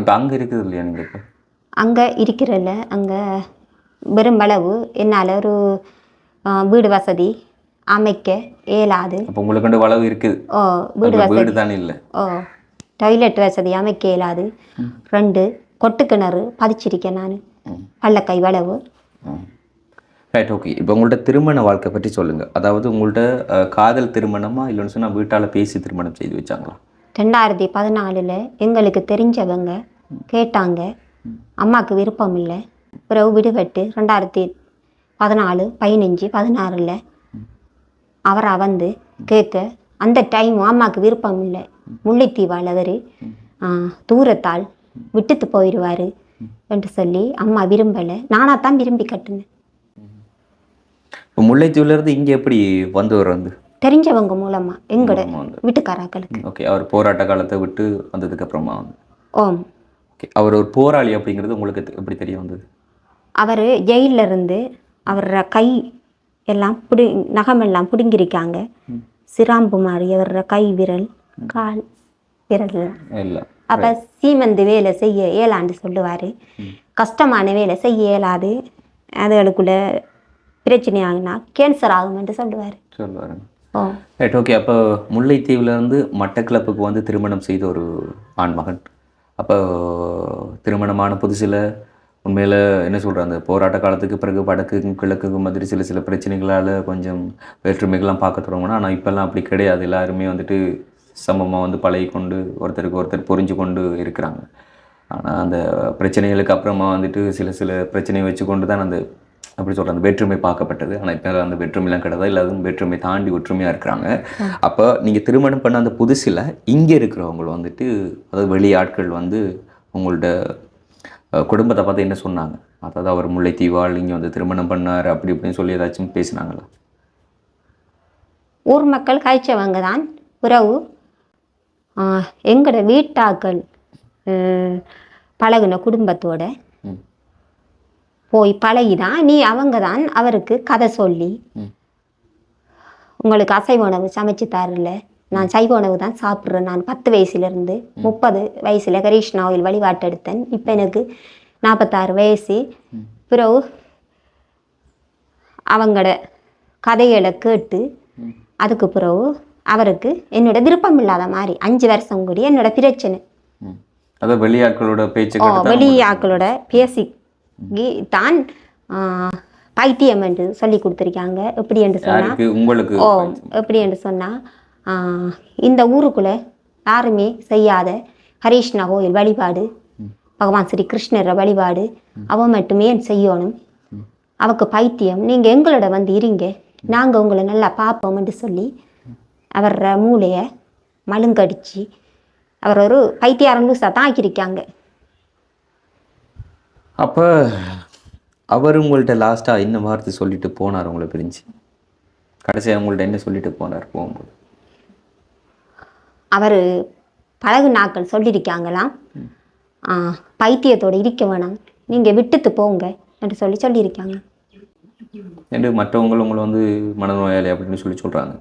இப்போ அங்க இருக்குது இல்லையா? நீங்க இப்போ அங்க இருக்கிறல்ல, அங்க பெரும்பளவு என்னால் ஒரு வீடு வசதி அமைக்க இயலாது. அப்போ உங்களுக்கு வளவு இருக்குது. ஓ வீடு வீடு தானே இல்லை. ஓ டாய்லெட் வசதி அமைக்க இயலாது. 2 கொட்டு கிணறு பதிச்சிருக்கேன் நான், பள்ளக்கை வளவு. Right, okay. இப்போ உங்கள்ட்ட திருமண வாழ்க்கை பற்றி சொல்லுங்கள். அதாவது உங்கள்ட்ட காதல் திருமணமா இல்லைன்னு சொன்னால் வீட்டால் பேசி திருமணம் செய்து வச்சாங்களா? 2014 எங்களுக்கு தெரிஞ்சவங்க கேட்டாங்க, அம்மாவுக்கு விருப்பம் இல்லை. பிறகு விடுபட்டு 2014, 15, 16 அவரை வந்து கேட்க, அந்த டைம் அம்மாவுக்கு விருப்பம் இல்லை. முல்லைத்தீவால் அவர் தூரத்தால் விட்டுட்டு போயிடுவார் என்று சொல்லி அம்மா விரும்பலை. நானாக தான் விரும்பி கட்டுனேன். இப்போ முல்லைத்தீவுலேருந்து இங்கே எப்படி வந்து தெரிஞ்சவங்க மூலமா எங்களோட வீட்டுக்காராக்களுக்கு. ஓகே. அவர் போராட்ட காலத்தை விட்டு வந்ததுக்கு அப்புறமா வந்து. ஓம். ஓகே. அவர் ஒரு போராளி அப்படிங்கிறது உங்களுக்கு எப்படி தெரிய வந்தது? அவர் ஜெயிலில் இருந்து அவர கை எல்லாம் நகமெல்லாம் பிடுங்கிருக்காங்க. சிராம்பு மாதிரி அவர கை விரல், கால் விரல் இல்லை. அப்போ சீமந்து வேலை செய்ய இயலான்னு சொல்லுவார். கஷ்டமான வேலை செய்ய இயலாது, அதுகளுக்குள்ள பிரச்சனை ஆகுனா கேன்சர் ஆகுமென்று சொல்லுவார். ஓ ரைட், ஓகே. அப்போ முல்லைத்தீவுலேருந்து மட்டக்களப்புக்கு வந்து திருமணம் செய்த ஒரு ஆண்மகன். அப்போ திருமணமான புதுசில் உண்மையில் என்ன சொல்கிற, அந்த போராட்ட காலத்துக்கு பிறகு வடக்குக்கும் கிழக்குக்கும் மாதிரி சில பிரச்சனைகளால் கொஞ்சம் வேற்றுமைகள்லாம் பார்க்க தொடங்கணும். ஆனால் இப்போல்லாம் அப்படி கிடையாது. எல்லாருமே வந்துட்டு சமமாக வந்து பழகி கொண்டு ஒருத்தருக்கு ஒருத்தர் புரிஞ்சு கொண்டு இருக்கிறாங்க. ஆனால் அந்த பிரச்சனைகளுக்கு அப்புறமா வந்துட்டு சில பிரச்சனையை வச்சு கொண்டு தான் அந்த அப்படி சொல்கிற அந்த வேற்றுமை பார்க்கப்பட்டது. ஆனால் இப்போ அந்த வேற்றுமைலாம் கிடையாது. எல்லாரும் வேற்றுமை தாண்டி ஒற்றுமையாக இருக்கிறாங்க. அப்போ நீங்கள் திருமணம் பண்ண அந்த புதுசில் இங்கே இருக்கிறவங்களும் வந்துட்டு, அதாவது வெளி ஆட்கள் வந்து உங்கள்ட்ட குடும்பத்தை பார்த்து என்ன சொன்னாங்க? அதாவது அவர் முல்லைத்தீவால் இங்கே வந்து திருமணம் பண்ணார் அப்படி இப்படின்னு சொல்லி ஏதாச்சும் பேசினாங்களா? ஊர் மக்கள் காய்ச்சவங்க தான். உறவு எங்களோட வீட்டாக்கள் பழகுன குடும்பத்தோட போய் பழகிதான் அவங்க தான் அவருக்கு கதை சொல்லி, உங்களுக்கு அசைவ உணவு சமைச்சு தரல, நான் சைவ உணவு தான் சாப்பிட்றேன். நான் 10 வயசுலேருந்து 30 வயசில் கிருஷ்ணா கோயில் வழிபாட்டு எடுத்தேன். இப்போ எனக்கு 46 வயசு. பிறகு அவங்களோட கதைகளை கேட்டு அதுக்கு பிறகு அவருக்கு என்னோட விருப்பம் இல்லாத மாதிரி 5 வருஷம் கூடி என்னோட பிரச்சனை. அதாவது வெளியாக்களோட பேச்சு, வெளியாக்களோட பேசி தான் பைத்தியம் என்று சொல்லி கொடுத்துருக்காங்க. எப்படி என்று சொன்னால் உங்களுக்கு எப்படி என்று சொன்னால், இந்த ஊருக்குள்ளே யாருமே செய்யாத கிருஷ்ணா கோயில் வழிபாடு, பகவான் ஸ்ரீ கிருஷ்ணர வழிபாடு அவன் மட்டுமே செய்யணும். அவக்கு பைத்தியம், நீங்கள் எங்களோட வந்து இருங்க, நாங்கள் உங்களை நல்லா பார்ப்போம்னு சொல்லி அவர மூளையை மழுங்கடிச்சு அவர் ஒரு பைத்தியாரம் லூஸாக தான் ஆக்கியிருக்காங்க. அப்போ அவர் உங்கள்கிட்ட லாஸ்ட்டாக என்ன வார்த்தை சொல்லிட்டு போனார் உங்களை பிரிஞ்சு? கடைசியாக உங்கள்கிட்ட என்ன சொல்லிட்டு போனார் போகும்போது? அவர் பழகு நாட்கள் சொல்லியிருக்காங்களாம், பைத்தியத்தோடு இருக்க வேணாம், நீங்கள் விட்டுட்டு போங்க என்று சொல்லியிருக்காங்க. என்று மற்றவங்களும் உங்களை வந்து மனநோயாளி அப்படின்னு சொல்லி சொல்கிறாங்க.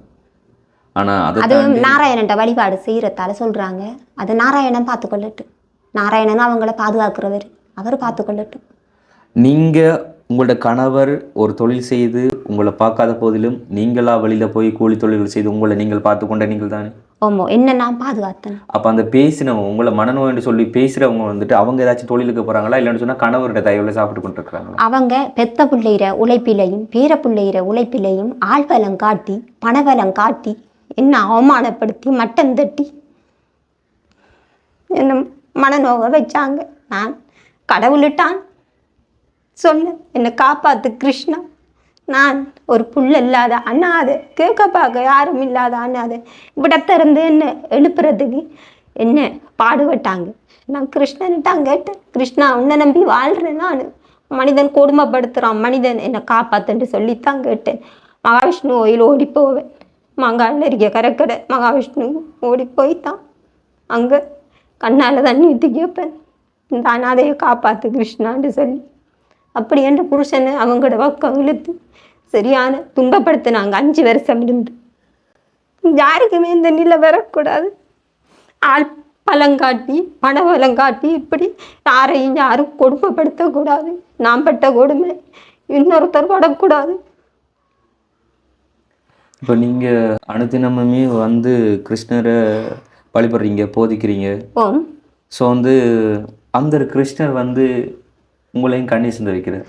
ஆனால் அது நாராயணன்ட்ட வழிபாடு செய்கிறதால சொல்கிறாங்க. அது நாராயணன் பார்த்துக்கொள்ளட்டும், நாராயணன் அவங்கள பாதுகாக்கிறவர், அவர் பார்த்துக்கொள்ளட்டும். நீங்கள் உங்களோட கணவர் ஒரு தொழில் செய்து உங்களை பார்க்காத போதிலும் நீங்களா வெளியில் போய் கூலி தொழில்கள் செய்து உங்களை நீங்கள் பார்த்து கொண்ட நீங்கள் தானே? ஆமா, என்ன நான் பாதுகாத்தேன். அப்போ அந்த பேசினவங்க உங்களை மனநோய்னு சொல்லி பேசுகிறவங்க வந்துட்டு அவங்க ஏதாச்சும் தொழிலுக்கு போகிறாங்களா, இல்லைன்னு சொன்னால் கணவரோட தயவில் சாப்பிட்டு கொண்டு இருக்கிறாங்களா? அவங்க பெத்த பிள்ளைகிற உழைப்பிலையும் பேர பிள்ளைகிற உழைப்பிலையும் ஆழ்வலம் காட்டி பணவலம் காட்டி என்ன அவமானப்படுத்தி மட்டம் தட்டி என்ன மனநோக வச்சாங்க. நான் கடவுளிட்டான் சொல்ல என்னை காப்பாத்து கிருஷ்ணா. நான் ஒரு புல் இல்லாத அண்ணாதை, கேட்க பார்க்க யாரும் இல்லாத அண்ணாதை, விடத்திறந்து என்ன எழுப்புறதுக்கு என்ன பாடுபட்டாங்க. நான் கிருஷ்ணன்ட்டான் கேட்டேன், கிருஷ்ணா உன்னை நம்பி வாழ்கிறேன், நான் மனிதன் கொடுமைப்படுத்துகிறான், மனிதன் என்னை காப்பாத்துன்னு சொல்லித்தான் கேட்டேன். மகாவிஷ்ணு கோயில் ஓடி போவேன், மாங்காயில் இருக்க கரைக்கடை மகாவிஷ்ணு ஓடி போய்த்தான் அங்கே கண்ணால் தண்ணி ஊற்றி கேட்பேன், இந்த அனாதையை காப்பாற்று கிருஷ்ணான்னு சொல்லி. அப்படி என்ற புருஷனை அவங்களோட பக்கம் இழுத்து சரியான துன்பப்படுத்தினாங்க. 5 வருஷம் இருந்து யாருக்குமே இந்த நிலை வரக்கூடாது. ஆள் பழங்காட்டி பண பழங்காட்டி இப்படி யாரையும் யாரும் கொடுமைப்படுத்தக்கூடாது. நான் பட்ட கொடுமை இன்னொருத்தர் படக்கூடாது. இப்போ நீங்கள் அனுதினமுமே வந்து கிருஷ்ணரை வழிபடுறீங்க, போதிக்கிறீங்க. ஓம். ஸோ வந்து அந்த கிருஷ்ணர் வந்து உங்களையும் கண்ணி சிந்த வைக்கிறார்.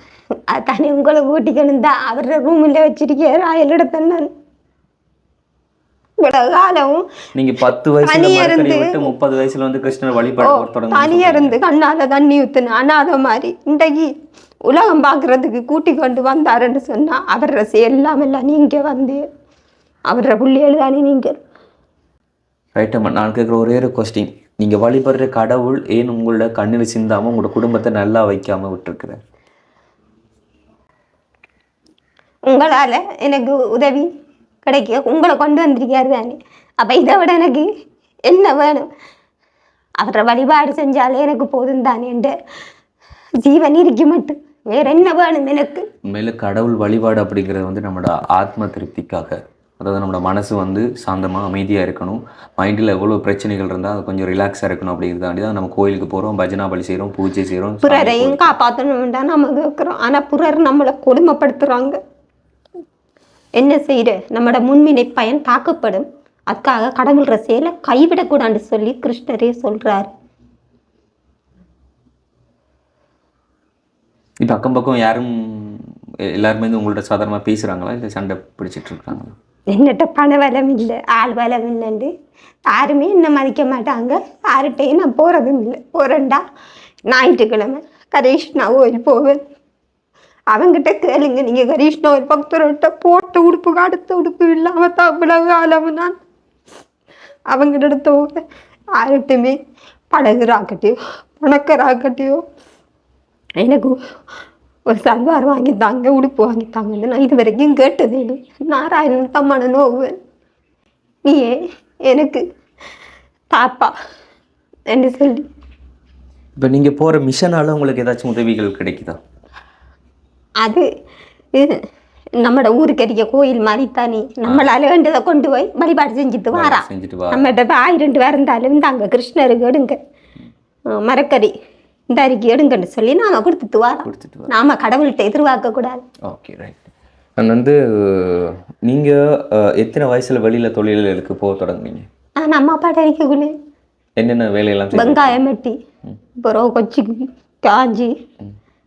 அதானே உங்களை கூட்டிக்கணும் தான் அவரோட ரூமில் வச்சிருக்காரு. அயலிடத்த நான் இவ்வளவு காலம் நீங்க 10 வயசுல மரக்கறி விட்டு 30 வயசுல வந்து கிருஷ்ணர் வழிபாடு தொடங்க தனியா இருந்து கண்ணால தண்ணி ஊத்துன அனாத மாதிரி இன்றைக்கு உலகம் பார்க்கறதுக்கு கூட்டி கொண்டு வந்தாருன்னு சொன்னா அவரோட எல்லாம் நீங்க வந்து அவரோட பிள்ளைகள் தானே நீங்கள். ரைட் அம்மா, நான் கேட்குற ஒரே ஒரு கொஸ்டின், நீங்க வழிபடுற கடவுள் ஏன் உங்களோட கண்ணில் சிந்தாம உங்களோட குடும்பத்தை நல்லா வைக்காம விட்டுருக்குறார்? உங்களால எனக்கு உதவி கிடைக்க உங்களை கொண்டு வந்திருக்காரு தானே. அப்போ இதை விட எனக்கு என்ன வேணும்? அவரை வழிபாடு செஞ்சாலே எனக்கு போதும் தானே. என்ற ஜீவன் இருக்க மட்டும் வேற என்ன வேணும் எனக்கு? உண்மையில கடவுள் வழிபாடு அப்படிங்கிறது வந்து நம்மளோட ஆத்ம திருப்திக்காக, அதாவது நம்மளோட மனசு வந்து சாந்தமாக அமைதியாக இருக்கணும், மைண்டில் எவ்வளோ பிரச்சனைகள் இருந்தால் அது கொஞ்சம் ரிலாக்ஸாக இருக்கணும் அப்படிங்கிறதாண்டி தான் நம்ம கோயிலுக்கு போகிறோம், பஜனாபலி செய்கிறோம், பூஜை செய்கிறோம். பிறரையும் காப்பாற்றணும் தான் நம்ம கேட்குறோம். ஆனால் பிறர் நம்மளை கொடுமைப்படுத்துகிறாங்க. என்ன செய்கிற நம்மளோட முன்வினை பயன் தாக்கப்படும். அதுக்காக கடவுள்ற செயலை கைவிடக்கூடாதுன்னு சொல்லி கிருஷ்ணரே சொல்றாரு. இப்போ அக்கம் பக்கம் யாரும் எல்லாருமே வந்து உங்கள்ட்ட சாதாரணமாக பேசுகிறாங்களா, இல்லை சண்டை பிடிச்சிட்டு இருக்காங்களா? என்னட்ட பண வளம் இல்லை, ஆள் வளம் இல்லைண்டு யாருமே என்ன மதிக்க மாட்டாங்க. யார்கிட்டையும் நான் போகிறதும் இல்லை. போகிறேன்டா ஞாயிற்றுக்கிழமை கரீஷ்ணா கோயில் போவேன். அவங்கிட்ட கேளுங்க, நீங்கள் கரீஷ்ணா கோயில் பக்தர்கிட்ட போட்ட உடுப்புக்கு அடுத்த உடுப்பு இல்லாமல் தான் இவ்வளவு காலம் நான் அவங்கிட்ட போவேன். யார்கிட்டையுமே படகுறாக்கட்டியோ பணக்கராக்கட்டியோ எனக்கு ஒரு சல்வார் வாங்கித்தாங்க, உடுப்பு வாங்கித்தாங்கன்னு நான் இது வரைக்கும் கேட்டது இல்லை. நாராயணன் தம்மனை நோவுவேன், நீ எனக்கு தாப்பா என்று சொல்லி. இப்போ நீங்கள் போகிற மிஷனால் உங்களுக்கு ஏதாச்சும் உதவிகள் கிடைக்குதா? அது நம்மட ஊருக்கு அடிக்க கோயில் மாதிரி தானே, நம்மளால வேண்டதை கொண்டு போய் வழிபாடு செஞ்சுட்டு வாரா. நம்மகிட்ட 1000 பேர் இருந்தாலும் இந்தாங்க கிருஷ்ணருக்கு எடுங்க மரக்கறி இந்த அறிக்கை எடுங்கன்னு சொல்லி நாங்கள் கொடுத்துட்டு வரோம். நாம கடவுள்கிட்ட எதிர்பார்க்கக்கூடாது. Okay right. நான் வந்து நீங்கள் எத்தனை வயசில் வெளியில் தொழில்களுக்கு போக தொடங்குனீங்க? நான் அம்மா அப்பாட்ட இருக்கக்குள்ளே என்னென்ன வேலையெல்லாம்? வெங்காயம் வெட்டி, அப்புறம் கொச்சிக்கு காஞ்சி,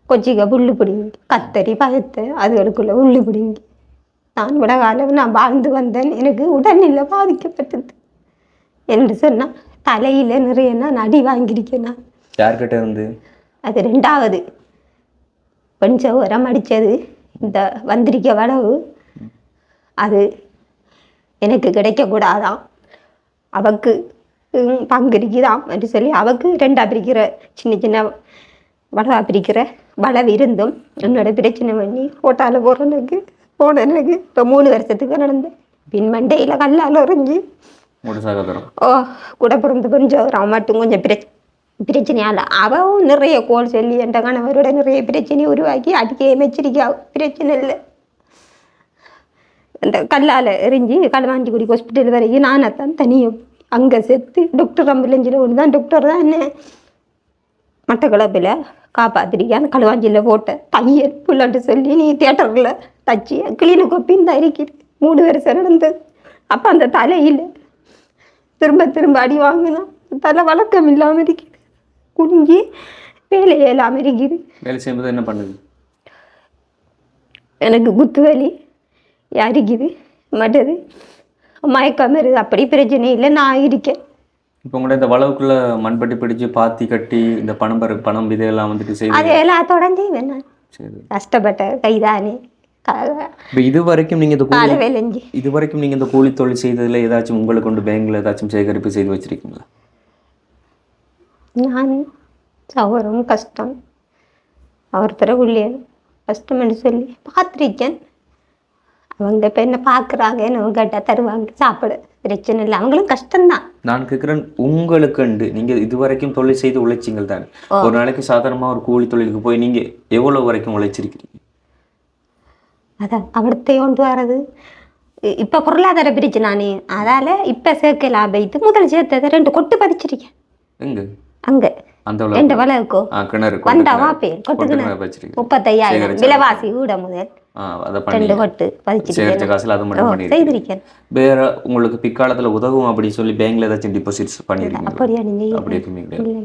கொச்சிக்க புல்லு பிடிங்கி, கத்தரி பயத்தை அதுகளுக்குள்ள உள்ளு பிடிங்கி நான் விட காலம் நான் வாழ்ந்து வந்தேன். எனக்கு உடல்நிலை பாதிக்கப்பட்டது என்று சொன்னால் தலையில் நிறைய நான் அடி வாங்கியிருக்கேன். நான் யார்கிட்ட இருந்து? அது 2வது கொஞ்சம் உரம் அடித்தது இந்த வந்திரிக்க வளவு அது எனக்கு கிடைக்கக்கூடாதான், அவக்கு பங்கு இருக்குதான் என்று சொல்லி அவக்கு 2ஆக பிரிக்கிற சின்ன சின்ன வளவா பிரிக்கிற வளவு இருந்தும் என்னோட பிரச்சனை பண்ணி ஓட்டால் போகிறனுக்கு போனனுக்கு இப்போ 3 வருஷத்துக்கு நடந்தேன். பின் மண்டையில் கல்லால் உறிஞ்சி கூட பிறந்து கொஞ்சம் மட்டும் கொஞ்சம் பிரச்சனையால் அவவும் நிறைய கோல் சொல்லி என்ற கணவரோட நிறைய பிரச்சனையை உருவாக்கி அடிக்க வச்சிருக்கா. பிரச்சனை இல்லை, அந்த கல்லால் எரிஞ்சு களுவாஞ்சிக்குடி ஹாஸ்பிட்டல் வரைக்கும் நானத்தான் தனியாக அங்கே செத்து டாக்டர் ஆம்புலன்ஸில் ஒன்று தான் டாக்டர் தான் என்ன மட்டக்களப்பில் காப்பாற்றிருக்கேன். அந்த களுவாஞ்சியில் போட்ட தையல் புள்ளன்ட்டு சொல்லி நீ தியேட்டரில் தச்சு கிளீனுக்கு ஒப்பின்னு தான் இருக்கிறது. 3 வருஷம் நடந்தது. அப்போ அந்த தலையில் திரும்ப திரும்ப அடி வாங்கினா தலை வழக்கம் இல்லாமல் இருக்குது, குனிஞ்சி வேலையே இல்லாமல் இருக்குது. வேலை செய்யும்போது என்ன பண்ணுது? எனக்கு குத்து வலி இருக்குது, மற்றது மயக்கம் வருது. அப்படி பிரச்சனை இல்லை, நான் இருக்கேன். இப்போ உங்களோட இந்த வளவுக்குள்ள மண்பட்டி பிடிச்சி பாத்தி கட்டி இந்த பணம் இதெல்லாம் வந்துட்டு செய்து அது எல்லாத்தோட செய்வேன் நான். கஷ்டப்பட்ட கைதானே. இப்போ இது வரைக்கும் நீங்கள் இந்த கூலி தொழில் செய்ததில் ஏதாச்சும் உங்களை கொண்டு பேங்கில் ஏதாச்சும் சேகரிப்பு செய்து வச்சிருக்கீங்களா? நான் சவரம் கஷ்டம் ஒருத்தர உள்ளே கஷ்டம்னு சொல்லி பார்த்துருக்கேன். அவங்க இப்போ என்ன பார்க்குறாங்க, என்ன கேட்டால் தருவாங்க, சாப்பிட பிரச்சனை இல்லை, அவங்களும் கஷ்டம்தான். நான் கேட்குறேன், உங்களுக்கு நீங்கள் இது வரைக்கும் தொழில் செய்து உழைச்சிங்கள் தான். ஒரு நாளைக்கு சாதாரணமாக ஒரு கூலி தொழிலுக்கு போய் நீங்கள் எவ்வளோ வரைக்கும் உழைச்சிருக்கிறீங்க? அதான் அவடத்தை கொண்டு வர்றது இப்போ பொருளாதார பிரச்சனை நானே, அதால் இப்போ சேர்க்க லாபம் முதல் சேர்த்ததை 2 கொட்டு பதிச்சிருக்கேன். எங்கே? அங்கே அந்த ரெண்டு வளவுக்கோ கிணறு வந்தா வாப்பேன் கொட்டுக்கிணறு வச்சிருக்கீங்க 35,000 விலைவாசி கூட முதல் அதை பண்ணி 2 கொட்டு சேகரிச்ச பதிச்சிட்டு காசுல அது மட்டும் பண்ணி செய்திருக்கேன். வேற உங்களுக்கு பிற்காலத்துல உதவும் அப்படி சொல்லி பேங்க்ல ஏதாச்சும் டிபாசிட்ஸ் பண்ணிருக்கீங்க? அப்படியா நீங்க அப்படி எதுவுமே கிடையாது. இல்லை.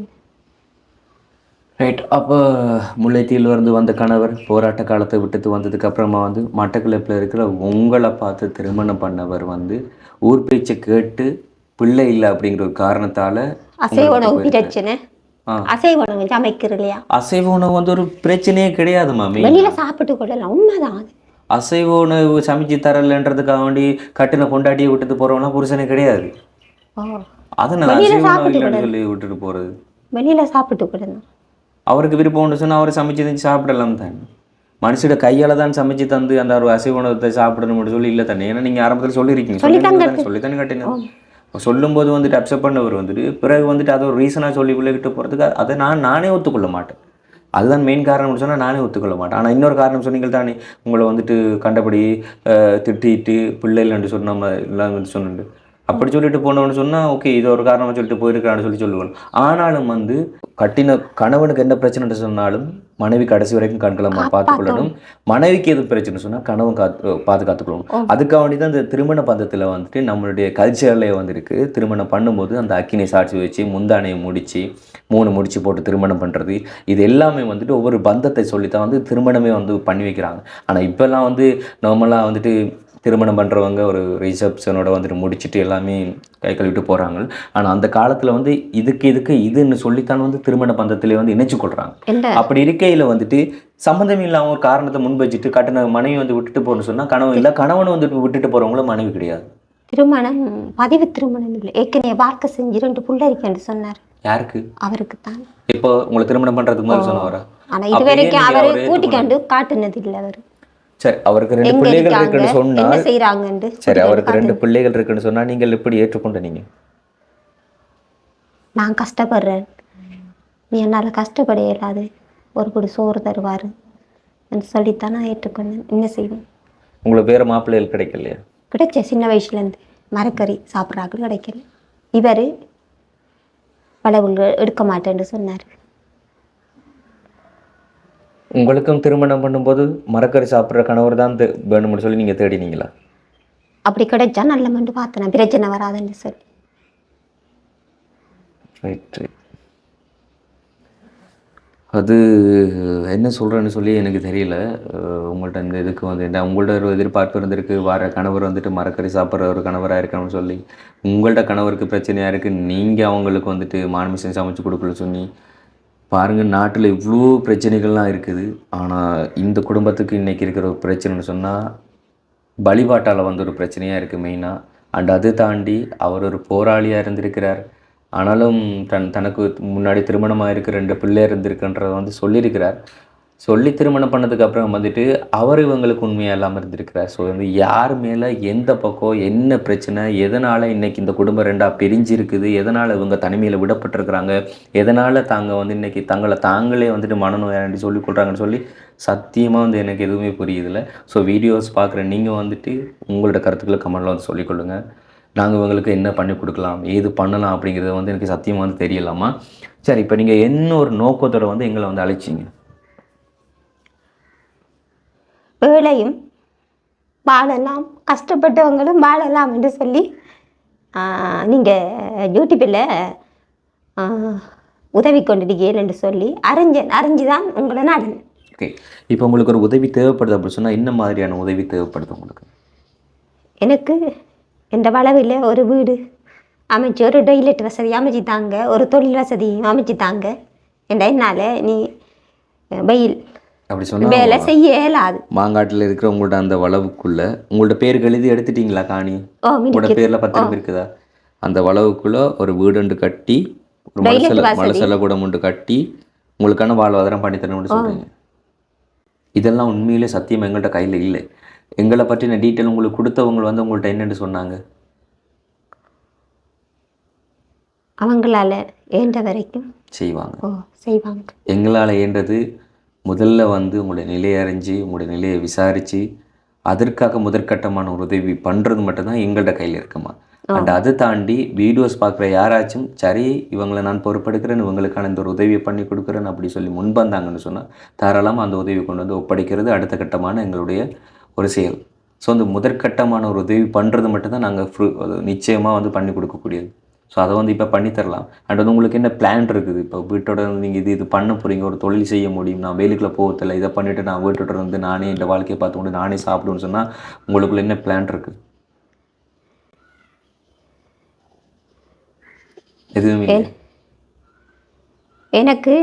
ரைட். அப்போ முல்லைத்தீவில் இருந்து வந்த கணவர் போராட்ட காலத்தை விட்டுட்டு வந்ததுக்கு அப்புறமா வந்து மட்டக்களப்பில் இருக்கிற உங்களை பார்த்து திருமணம் பண்ணவர் வந்து ஊர் பேச்சை கேட்டு பிள்ளை இல்லை அப்படிங்கிற ஒரு காரணத்தால அசைவ உணவு பிரச்சனை. அசைவ உணவு சமைக்கிற இல்லையா? அசைவ உணவு வந்து ஒரு பிரச்சனையே கிடையாது மாமி. வெளியில சாப்பிட்டு கொள்ளலாம், உண்மைதான். அசைவ உணவு சமைச்சு தரலன்றதுக்காக வேண்டி கட்டின கொண்டாட்டியை விட்டுட்டு போறவனா புருஷனே கிடையாது. அதனால அசைவ உணவு இல்லைன்னு சொல்லி விட்டுட்டு போறது. வெளியில சாப்பிட்டு கொள்ளலாம். அவருக்கு விருப்பம் சொன்னா அவர் சமைச்சு தந்து சாப்பிடலாம் தானே. மனுஷோட கையால தான் சமைச்சு தந்து அந்த ஒரு அசைவ உணவத்தை சாப்பிடணும்னு சொல்லி இல்லை தானே. ஏன்னா நீங்க ஆரம்பத்தில் சொல்லியிருக்கீங்க, சொல்லித்தானே கட்டினோம். சொல்லும்போது வந்துட்டு அப்செப்ட் பண்ணவர் வந்துட்டு பிறகு வந்துட்டு அதை ஒரு ரீசனாக சொல்லி பிள்ளைகிட்ட போகிறதுக்கு அதை நானே ஒத்துக்கொள்ள மாட்டேன். அதுதான் மெயின் காரணம்னு சொன்னால் நானே ஒத்துக்கொள்ள மாட்டேன். ஆனால் இன்னொரு காரணம் சொன்னீங்க தானே, உங்களை வந்துட்டு கண்டபடி திட்டிட்டு பிள்ளை இல்லைன்னு சொன்ன இல்லைன்னு சொன்னிட்டு அப்படி சொல்லிட்டு போனவன்னு சொன்னால் ஓகே இது ஒரு காரணமாக சொல்லிட்டு போயிருக்கான்னு சொல்லுவாங்க. ஆனாலும் வந்து கட்டின கணவனுக்கு என்ன பிரச்சனைன்னு சொன்னாலும் மனைவி கடைசி வரைக்கும் கண்களமாக பார்த்துக்கொள்ளணும். மனைவிக்கு எது பிரச்சனை சொன்னால் கணவன் பாதுகாத்துக்கொள்ளணும். அதுக்காக வேண்டி தான் இந்த திருமண பந்தத்தில் வந்துட்டு நம்மளுடைய கல்ச்சர்லேயே வந்துருக்கு. திருமணம் பண்ணும்போது அந்த அக்கினை சாட்சி வச்சு முந்தானையை முடித்து 3 முடிச்சு போட்டு திருமணம் பண்ணுறது, இது எல்லாமே வந்துட்டு ஒவ்வொரு பந்தத்தை சொல்லித்தான் வந்து திருமணமே வந்து பண்ணி வைக்கிறாங்க. ஆனால் இப்போல்லாம் வந்து நார்மலாக வந்துட்டு திருமணம் பண்ணுறவங்க ஒரு ரிசப்ஷனோட வந்துட்டு முடிச்சுட்டு எல்லாமே கை கழுவிட்டு போகிறாங்க. ஆனால் அந்த காலத்தில் வந்து இதுக்கு இதுன்னு சொல்லித்தான் வந்து திருமண பந்தத்திலே வந்து இணைச்சு கொள்கிறாங்க. அப்படி இருக்கையில் வந்துட்டு சம்மந்தம் இல்லாமல் ஒரு காரணத்தை முன் வச்சுட்டு கட்டின மனைவி வந்து விட்டுட்டு போகணும்னு சொன்னால் கணவன் இல்லை, கணவனை வந்துட்டு விட்டுட்டு போகிறவங்களும் மனைவி கிடையாது. திருமணம் பதிவு திருமணம் இல்லை, ஏற்கனவே வாழ்க்கை செஞ்சு 2 புள்ள இருக்கேன்னு சொன்னார். யாருக்கு? அவருக்கு தான். இப்போ உங்களை திருமணம் பண்ணுறதுக்கு மாதிரி சொன்னவரா? ஆனால் இது வரைக்கும் அவர் கூட்டிக்காண்டு காட்டுனது இல்லை. அவர் சரி, அவருக்கு 2 பிள்ளைகள் இருக்குன்னு சொன்னா என்ன செய்றாங்கன்னு. சரி, அவருக்கு 2 பிள்ளைகள் இருக்குன்னு சொன்னா நீங்கள் எப்படி ஏற்றுக்கொண்ட? நீங்க நான் கஷ்டப்படுறேன், நீ என்னால் கஷ்டப்பட இயலாது, ஒரு குடி சோறு தருவார் என்று சொல்லித்தான் நான் ஏற்றுக்கொண்டேன். என்ன செய்வேன்? உங்களுக்கு வேறு மாப்பிள்ளைகள் கிடைக்கலையா? கிடைச்ச சின்ன வயசுலேருந்து மரக்கறி சாப்பிட்றாங்க, கிடைக்கல. இவர் பழவுங்க எடுக்க மாட்டேன்னு சொன்னார். உங்களுக்கும் திருமணம் பண்ணும்போது மரக்கறி சாப்பிட்ற கணவர் தான் வேணும்னு சொல்லி நீங்கள் தேடினீங்களா? அப்படி கிடைச்சா நல்ல மண்டு பார்த்தேன், பிரச்சனை வராதுன்னு சொல்லி. ரைட். அது என்ன சொல்கிறேன்னு சொல்லி எனக்கு தெரியல. உங்கள்கிட்ட இந்த இதுக்கு வந்து உங்கள்ட்ட ஒரு எதிர்பார்ப்பு இருந்திருக்கு, வர கணவர் வந்துட்டு மரக்கறி சாப்பிட்ற ஒரு கணவராக இருக்கணும்னு சொல்லி. உங்கள்கிட்ட கணவருக்கு பிரச்சனையாக இருக்குது, நீங்கள் அவங்களுக்கு வந்துட்டு மாமிசம் சமைச்சு கொடுக்கல சொல்லி பாருங்கள். நாட்டில் இவ்வளோ பிரச்சனைகள்லாம் இருக்குது. ஆனால் இந்த குடும்பத்துக்கு இன்றைக்கி இருக்கிற ஒரு பிரச்சனைன்னு சொன்னால் வழிபாட்டால் வந்து ஒரு பிரச்சனையாக இருக்குது மெயினாக. அண்ட் அது தாண்டி அவர் ஒரு போராளியாக இருந்திருக்கிறார். ஆனாலும் தனக்கு முன்னாடி திருமணமாக இருக்க 2 பிள்ளை இருந்திருக்குன்றதை வந்து சொல்லியிருக்கிறார். சொல்லி திருமணம் பண்ணதுக்கு அப்புறம் வந்துட்டு அவர் இவங்களுக்கு உண்மையாக இல்லாமல் இருந்திருக்கிறார். ஸோ வந்து யார் மேலே எந்த பக்கம் என்ன பிரச்சனை, எதனால் இன்றைக்கி இந்த குடும்பம் 2ஆக பிரிஞ்சு இருக்குது, எதனால் இவங்க தனிமையில் விடப்பட்டிருக்கிறாங்க, எதனால் வந்து இன்றைக்கி தாங்களே வந்துட்டு மனநோயாண்டி சொல்லி கொடுறாங்கன்னு சொல்லி சத்தியமாக வந்து எனக்கு எதுவுமே புரியுதில்லை. ஸோ வீடியோஸ் பார்க்குற நீங்கள் வந்துட்டு உங்களோட கருத்துக்களை கமெண்டில் வந்து சொல்லிக்கொள்ளுங்கள். நாங்கள் இவங்களுக்கு என்ன பண்ணி கொடுக்கலாம், ஏது பண்ணலாம் அப்படிங்கிறது வந்து எனக்கு சத்தியமாக வந்து தெரியலாமா. சரி, இப்போ நீங்கள் என்ன ஒரு நோக்கத்தோடு வந்து எங்களை வந்து அழைச்சிங்க? ஏழையும் வாழலாம், கஷ்டப்பட்டவங்களும் வாழலாம் என்று சொல்லி நீங்கள் யூடியூப்பில் உதவி கொண்டிருக்கீர்கள் என்று சொல்லி அறிஞ்சுதான் உங்களை நாடினேன். ஓகே, இப்போ உங்களுக்கு ஒரு உதவி தேவைப்படுது அப்படின்னு சொன்னால் என்ன மாதிரியான உதவி தேவைப்படுது உங்களுக்கு? எனக்கு எந்த வளவில் ஒரு வீடு அமைச்சு, ஒரு டொய்லெட் வசதி அமைச்சு தாங்க, ஒரு தொழில் வசதி அமைச்சு தாங்க. என்னால் நீ வெயில் அப்படி சொன்னால் வேலை செய்ய இயலாது. மாங்காட்டில் இருக்கிற உங்கள்ட்ட அந்த வளவுக்குள்ளே உங்கள்ட்ட பேருக்கு எழுதி எடுத்துட்டீங்களா? காணி உங்களோட பேரில் 10 இருக்குதா? அந்த வளவுக்குள்ளே ஒரு வீடு கட்டி, ஒரு மலசல கூட முண்டு கட்டி உங்களுக்கான வாழ்வாதாரம் பண்ணித்தரணும்னு சொல்கிறீங்க. இதெல்லாம் உண்மையிலே சத்தியம் எங்கள்கிட்ட கையில் இல்லை. எங்களை பற்றின டீட்டெயில் உங்களுக்கு கொடுத்தவங்க வந்து உங்கள்கிட்ட என்னென்னு சொன்னாங்க? அவங்களால ஏன்ற வரைக்கும் செய்வாங்க. எங்களால் ஏன்றது முதல்ல வந்து உங்களுடைய நிலையை அறிஞ்சு உங்களுடைய நிலையை விசாரித்து அதற்காக முதற்கட்டமான ஒரு உதவி பண்ணுறது மட்டும்தான் எங்கள்கிட்ட கையில் இருக்குமா. அண்ட் அது தாண்டி வீடியோஸ் பார்க்குற யாராச்சும் சரி இவங்களை நான் பொறுப்பெடுக்கிறேன், இவங்களுக்கான இந்த ஒரு உதவியை பண்ணி கொடுக்குறேன்னு அப்படி சொல்லி முன்வந்தாங்கன்னு சொன்னால் தாராளமாக அந்த உதவி கொண்டு வந்து ஒப்படைக்கிறது அடுத்த கட்டமான எங்களுடைய ஒரு செயல். ஸோ அந்த முதற்கட்டமான ஒரு உதவி பண்ணுறது மட்டும்தான் நாங்கள் நிச்சயமாக வந்து பண்ணி கொடுக்கக்கூடியது. ஸோ அதை வந்து இப்போ பண்ணித்தரலாம். அண்ட் வந்து உங்களுக்கு என்ன பிளான் இருக்குது? இப்போ வீட்டோட நீங்கள் இது பண்ண போகிறீங்க, ஒரு தொழில் செய்ய முடியும், நான் வேலைக்குள்ளே போகத்தில்லை, இதை பண்ணிவிட்டு நான் வீட்டோட வந்து நானே இந்த வாழ்க்கையை பார்த்துக்கொண்டு நானே சாப்பிடுவேன்னு சொன்னால் உங்களுக்குள்ள என்ன பிளான் இருக்குது? எதுவுமே இல்லை. எனக்கு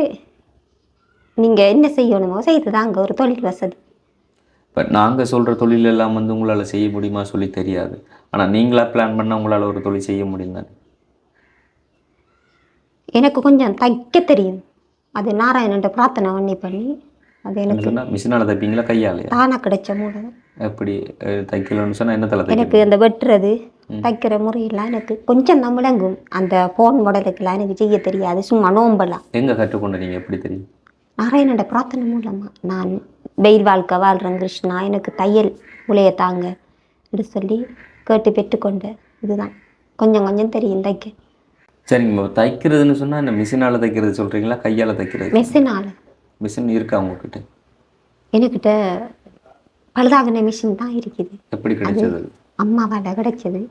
நீங்கள் என்ன செய்யணுமோ செய்து தாங்க ஒரு தொழில் வசதி. பட் நாங்கள் சொல்கிற தொழில் எல்லாம் வந்து உங்களால் செய்ய முடியுமா சொல்லி தெரியாது. ஆனால் நீங்களாக பிளான் பண்ணால் உங்களால் ஒரு தொழில் செய்ய முடியும் தானே? எனக்கு கொஞ்சம் தைக்க தெரியும். அது நாராயணன்ட்ட பிரார்த்தனை பண்ணி அது எனக்கு சொன்னால் மிஷினால் தைப்பீங்களா கையாலையா? தானாக கிடைச்ச மூட. எப்படி தைக்கலன்னு சொன்னால் என்ன தலை எனக்கு அந்த வெட்டுறது தைக்கிற முறையெல்லாம் எனக்கு கொஞ்சம் தான் விளங்கும். அந்த போன் மாடலுக்கெல்லாம் எனக்கு செய்ய தெரியாது. சும்மா நோம்பலாம். எங்கே கற்றுக்கொண்டு நீங்கள் எப்படி தெரியும்? நாராயணோட பிரார்த்தனை மூலமாக நான் வெயில் வாழ்க்கை வாழ்கிறேன் கிருஷ்ணா, எனக்கு தையல் உலைய தாங்க அப்படி சொல்லி கேட்டு பெற்றுக்கொண்ட இதுதான் கொஞ்சம் கொஞ்சம் தெரியும் தைக்க. சரிங்க, தைக்கிறதுன்னு சொன்னால் இந்த மிஷினால் தைக்கிறது சொல்கிறீங்களா கையால் தைக்கிறது? மிஷினால். மிஷின் இருக்கா உங்ககிட்ட? என்கிட்ட பழுதாகின மிஷின் தான் இருக்குது. எப்படி கிடைச்சது? அம்மாவால் கிடைச்சது.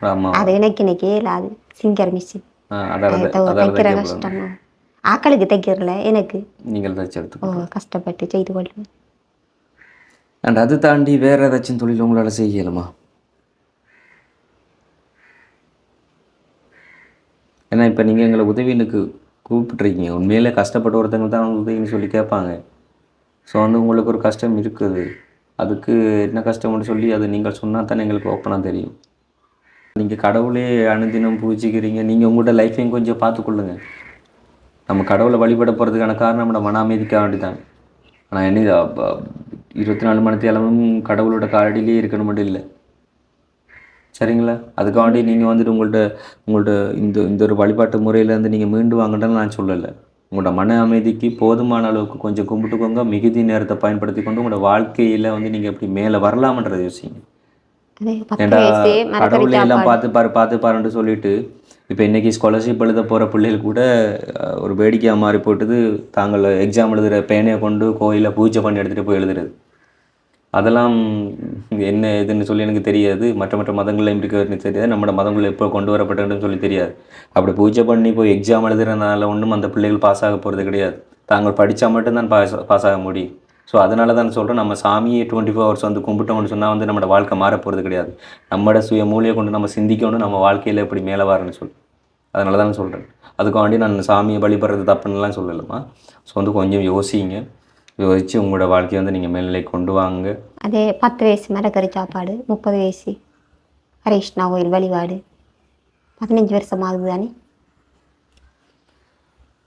ஆமாம், அது எனக்கு இயலாது. சிங்கர் மிஷின் தைக்கிற கஷ்டமோ ஆக்களுக்கு தைக்கிறல எனக்கு நீங்கள் தைச்சது கஷ்டப்பட்டு செய்து கொள்ளுவேன். அண்ட் அது தாண்டி வேறு ஏதாச்சும் தொழில் உங்களால் செய்யலுமா? ஏன்னா இப்போ நீங்கள் எங்களை உதவினுக்கு கூப்பிட்ருக்கீங்க, உண்மையிலே கஷ்டப்பட்ட ஒருத்தவங்க தான் உதவின்னு சொல்லி கேட்பாங்க. ஸோ வந்து உங்களுக்கு ஒரு கஷ்டம் இருக்குது, அதுக்கு என்ன கஷ்டம்னு சொல்லி அது நீங்கள் சொன்னால் தானே எங்களுக்கு ஓப்பனாக தெரியும். நீங்கள் கடவுளே அனுதினம் பூஜிக்கிறீங்க, நீங்கள் உங்களோட லைஃப்பையும் கொஞ்சம் பார்த்துக்கொள்ளுங்க. நம்ம கடவுளை வழிபட போகிறதுக்கான காரணம் நம்மளோட மன அமைதிக்காக வேண்டி தான். ஆனால் என்ன 24 மணி நேரமும் கடவுளோட காலடியிலே இருக்கணும் மட்டும் இல்லை, சரிங்களா? அதுக்காண்டி நீங்கள் வந்துட்டு உங்கள்ட்ட இந்த ஒரு வழிபாட்டு முறையிலேருந்து நீங்கள் மீண்டு வாங்கன்னு நான் சொல்லலை. உங்களோட மன அமைதிக்கு போதுமான அளவுக்கு கொஞ்சம் கும்பிட்டுக்கோங்க. மிகுதி நேரத்தை பயன்படுத்தி கொண்டு உங்களோட வாழ்க்கையில் வந்து நீங்கள் எப்படி மேலே வரலாமன்றதை யோசிங்க. ஏண்டா கடவுளையெல்லாம் பார்த்து பாருன்னு சொல்லிட்டு இப்போ இன்றைக்கி ஸ்காலர்ஷிப் எழுத போகிற பிள்ளைகள் கூட ஒரு வேடிக்கையாக மாறி போட்டுது, தாங்கள் எக்ஸாம் எழுதுகிற பேனையை கொண்டு கோயிலில் பூஜை பண்ணி எடுத்துகிட்டு போய் எழுதுறது. அதெல்லாம் என்ன இதுன்னு சொல்லி எனக்கு தெரியாது. மற்ற மதங்கள்லையும் இருக்கிறதுன்னு தெரியாது, நம்மளோட மதங்களில் எப்போ கொண்டு வரப்பட்டதுன்னு சொல்லி தெரியாது. அப்படி பூஜை பண்ணி போய் எக்ஸாம் எழுதுறதுனால ஒன்றும் அந்த பிள்ளைகள் பாஸ் ஆக போகிறது கிடையாது. தாங்கள் படித்தா மட்டும்தான் பாஸ் ஆக முடியும். ஸோ அதனால தான் சொல்கிறோம், நம்ம சாமியை 24 hours வந்து கும்பிட்டோம்னு சொன்னால் வந்து நம்மளோட வாழ்க்கை மாற போகிறது கிடையாது. நம்மளோட சுய மூலையை கொண்டு நம்ம சிந்திக்கணும், நம்ம வாழ்க்கையில் எப்படி மேலே வரணும்னு சொல்லி. அதனால தான் சொல்கிறேன். அதுக்காண்டி நான் சாமியை வழிபடுறது தப்புன்னுலாம் சொல்லலாமா. ஸோ வந்து கொஞ்சம் யோசிங்க, யோசித்து உங்களோட வாழ்க்கையை வந்து நீங்கள் மேல்நிலை கொண்டு வாங்க. அதே 10 வயசு மரக்கறி சாப்பாடு, 30 வயசு ஹரிஷ்ணா கோயில் வழிபாடு, 15 வருஷம் ஆகுது தானே.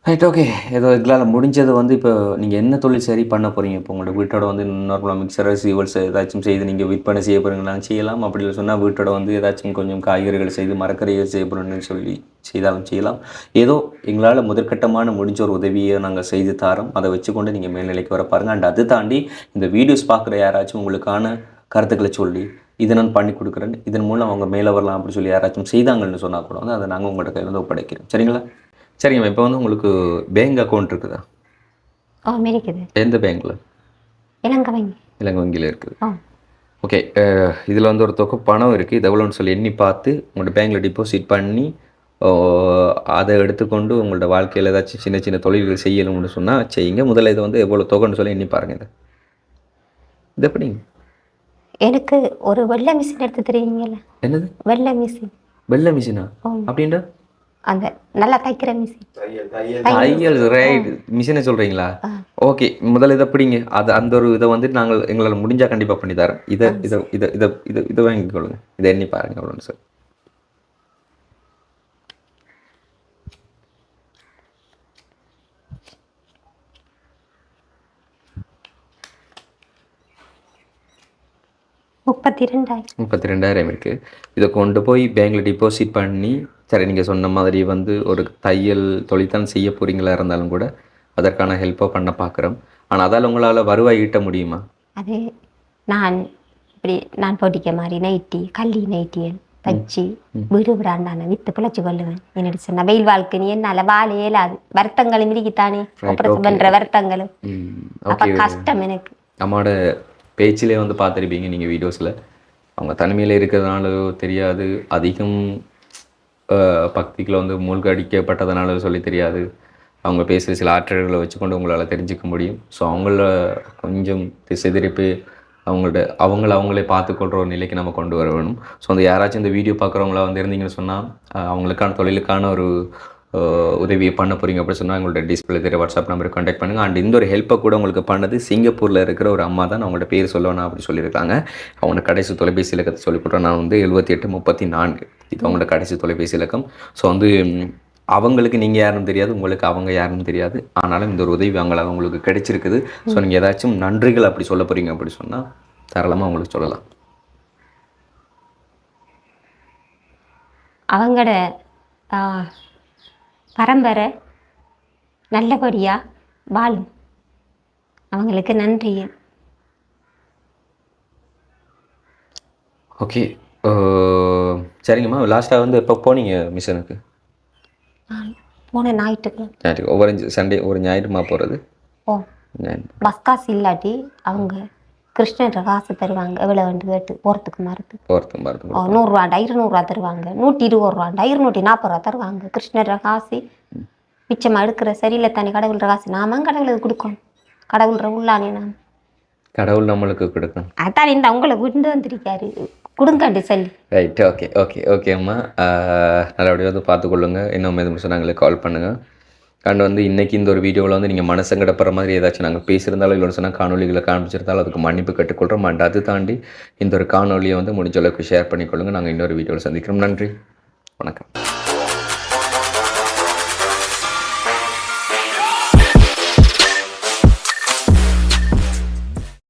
Right, okay. ஏதோ எங்களால் முடிஞ்சது வந்து இப்போ நீங்கள் என்ன தொழில் சரி பண்ண போகிறீங்க? இப்போ உங்களோட வீட்டோட வந்து நார்மலாக மிக்சர் சீவல்ஸ் ஏதாச்சும் செய்து நீங்கள் விற்பனை செய்ய போகிறீங்களான்னு செய்யலாம். அப்படி இல்லை சொன்னால் வீட்டோட வந்து ஏதாச்சும் கொஞ்சம் காய்கறிகள் செய்து மரக்கறிகள் செய்ய போகிறோன்னு சொல்லி செய்தாலும் செய்யலாம். ஏதோ எங்களால் முதற்கட்டமான முடிஞ்ச ஒரு உதவியை நாங்கள் செய்து தரோம். அதை வச்சுக்கொண்டு நீங்கள் மேல்நிலைக்கு வர பாருங்கள். அண்ட் அது தாண்டி இந்த வீடியோஸ் பார்க்குற யாராச்சும் உங்களுக்கான கருத்துக்களை சொல்லி இதை நான் பண்ணி கொடுக்குறேன், இதன் மூலம் அவங்க மேலே வரலாம் அப்படி சொல்லி யாராச்சும் செய்தாங்கன்னு சொன்னால் கூட வந்து அதை நாங்கள் உங்கள்கிட்ட கையில் வந்து ஒப்படைக்கிறோம். சரிங்களா? சரிங்கம்மா. இப்போ வந்து உங்களுக்கு பேங்க் அக்கௌண்ட் இருக்குதா? இருக்குது. எந்த பேங்க்கில்? இலங்கை வங்கி. இலங்கை வங்கியில் இருக்குது. ஓகே. இதில் வந்து ஒரு தொகை பணம் இருக்குது, இது எவ்வளோன்னு சொல்லி எண்ணி பார்த்து உங்களோட பேங்க்கில் டிபாசிட் பண்ணி அதை எடுத்துக்கொண்டு உங்களோட வாழ்க்கையில் ஏதாச்சும் சின்ன சின்ன தொழில்கள் செய்யணும்னு சொன்னால் செய்யுங்க. முதல்ல இதை வந்து எவ்வளோ தொகைன்னு சொல்லி எண்ணி பாருங்கள். இது எப்படிங்க? எனக்கு ஒரு வெள்ளை மிஷின் எடுத்து தெரியுங்களா? என்னது வெள்ளை மிஷின்? வெள்ளை மிஷினா அப்படின்டா? அந்த நல்லா தைக்கிற மிஷின். தையல் ரைட் மிஷினை சொல்கிறீங்களா? ஓகே. முதல்ல இதை பிடிங்க. அது அந்த ஒரு இதை வந்து நாங்கள் எங்களால் முடிஞ்சால் கண்டிப்பாக பண்ணி தரோம். இதை வாங்கிக்கொள்ளுங்க. இதை எண்ணி பாருங்க அவ்வளோன்னு சார். $32,000 இருக்குது. இதை கொண்டு போய் பேங்க்கில் டிபாசிட் பண்ணி, சரி நீங்கள் சொன்ன மாதிரி வந்து ஒரு தையல் தொழில்தான் செய்ய போகிறீங்களா இருந்தாலும் கூட அதற்கான ஹெல்ப்பை பண்ண பார்க்குறோம். ஆனால் அதால் உங்களால் வருவாய் ஈட்ட முடியுமா? அது நான் இப்படி நான் போட்டிக்க மாதிரி நைட்டி, கள்ளி நைட்டியல் தச்சு வீடு விடாண்டான வித்து பிழைச்சு கொள்ளுவேன். என்னடி சொன்ன வெயில் வாழ்க்கை நீ என்னால வாழ இயலாது. வருத்தங்களும் இருக்குத்தானே, ஆப்ரேஷன் பண்ற வருத்தங்களும். அப்ப கஷ்டம் எனக்கு. அம்மாவோட பேச்சிலே வந்து பார்த்துருப்பீங்க நீங்கள் வீடியோஸில். அவங்க தனிமையில் இருக்கிறதுனால தெரியாது, அதிகம் பக்திக்குள்ள வந்து மூழ்கடிக்கப்பட்டதுனால சொல்லி தெரியாது. அவங்க பேசுகிற சில ஆற்றல்களை வச்சுக்கொண்டு உங்களால் தெரிஞ்சுக்க முடியும். ஸோ அவங்கள கொஞ்சம் திசை திருப்பி அவங்களே பார்த்துக்கொள்கிற ஒரு நிலைக்கு நம்ம கொண்டு வர வேணும். ஸோ அந்த யாராச்சும் இந்த வீடியோ பார்க்குறவங்களா வந்து இருந்தீங்கன்னு சொன்னால் அவங்களுக்கான தொழிலுக்கான ஒரு உதவியை பண்ண போகிறீங்க அப்படின்னு சொன்னால் எங்களோட டிஸ்பிளே தெரிய வாட்ஸ்அப் நம்பருக்கு கான்டாக்ட் பண்ணுங்கள். அண்ட் இந்த ஒரு ஹெல்ப்பை கூட உங்களுக்கு பண்ணது சிங்கப்பூரில் இருக்கிற ஒரு அம்மா தான். அவங்களோட பேர் சொல்லணும் அப்படி சொல்லியிருக்காங்க. அவங்களோட கடைசி தொலைபேசி இலக்கத்தை சொல்லிவிட்டோம். நான் வந்து 7834 இது அவங்களோட கடைசி தொலைபேசி இலக்கம். ஸோ வந்து அவங்களுக்கு நீங்கள் யாருன்னு தெரியாது, உங்களுக்கு அவங்க யாருன்னு தெரியாது. ஆனாலும் இந்த ஒரு உதவி அவங்களால உங்களுக்கு கிடைச்சிருக்குது. ஸோ நீங்கள் ஏதாச்சும் நன்றிகள் அப்படி சொல்ல போகிறீங்க அப்படி சொன்னால் தாராளமாக உங்களுக்கு சொல்லலாம். அவங்களோட பரம்பரை நல்லபடியாக வாழும். அவங்களுக்கு நன்றி. ஓகே, சரிங்கம்மா. லாஸ்ட்டாக வந்து எப்போ போனீங்க மிஷனுக்கு? போன ஞாயிற்றுக்கிழமை. ஒவ்வொரு சண்டே ஒரு ஞாயிற்றுமா போகிறது? ஓ, பஸ் காசு இல்லாட்டி அவங்க கிருஷ்ணர் காசு தருவாங்க. எவ்வளோ வந்து கேட்டு போகிறதுக்கு மறுத்து 100 ரூபாண்டா 200 ரூபா தருவாங்க. 120 ரூபாண்டா 240 ரூபா தருவாங்க. கிருஷ்ணர் காசு மிச்சமாக எடுக்கிற சரியில்லை தானே. கடவுள்ற காசு நாம கடவுளுக்கு கொடுக்கணும். கடவுள்ற உள்ளானே நாம் கடவுள் நம்மளுக்கு கொடுக்கணும். அதான் இந்த அவங்கள கொண்டு வந்திருக்காரு கொடுங்கண்டு சொல்லி. ரைட், ஓகே ஓகே ஓகே அம்மா. நல்லபடியாக வந்து பார்த்துக்கொள்ளுங்க. இன்னும் எதுவும் சொன்னால் எங்களுக்கு கால் பண்ணுங்கள். அண்ட் வந்து இன்றைக்கி இந்த ஒரு வீடியோவில் வந்து நீங்கள் மனசங்கடப்படுற மாதிரி ஏதாச்சும் நாங்கள் பேசியிருந்தாலும் இல்லைன்னு சொன்னால் காணொலிகளை காமிச்சிருந்தாலும் அதுக்கு மன்னிப்பு கற்றுக்கொள்கிறோம். அண்ட் அது தாண்டி இந்த ஒரு காணொலியை வந்து முடிஞ்ச அளவுக்கு ஷேர் பண்ணிக்கொள்ளுங்கள். நாங்கள் இன்னொரு வீடியோவில் சந்திக்கிறோம். நன்றி, வணக்கம்.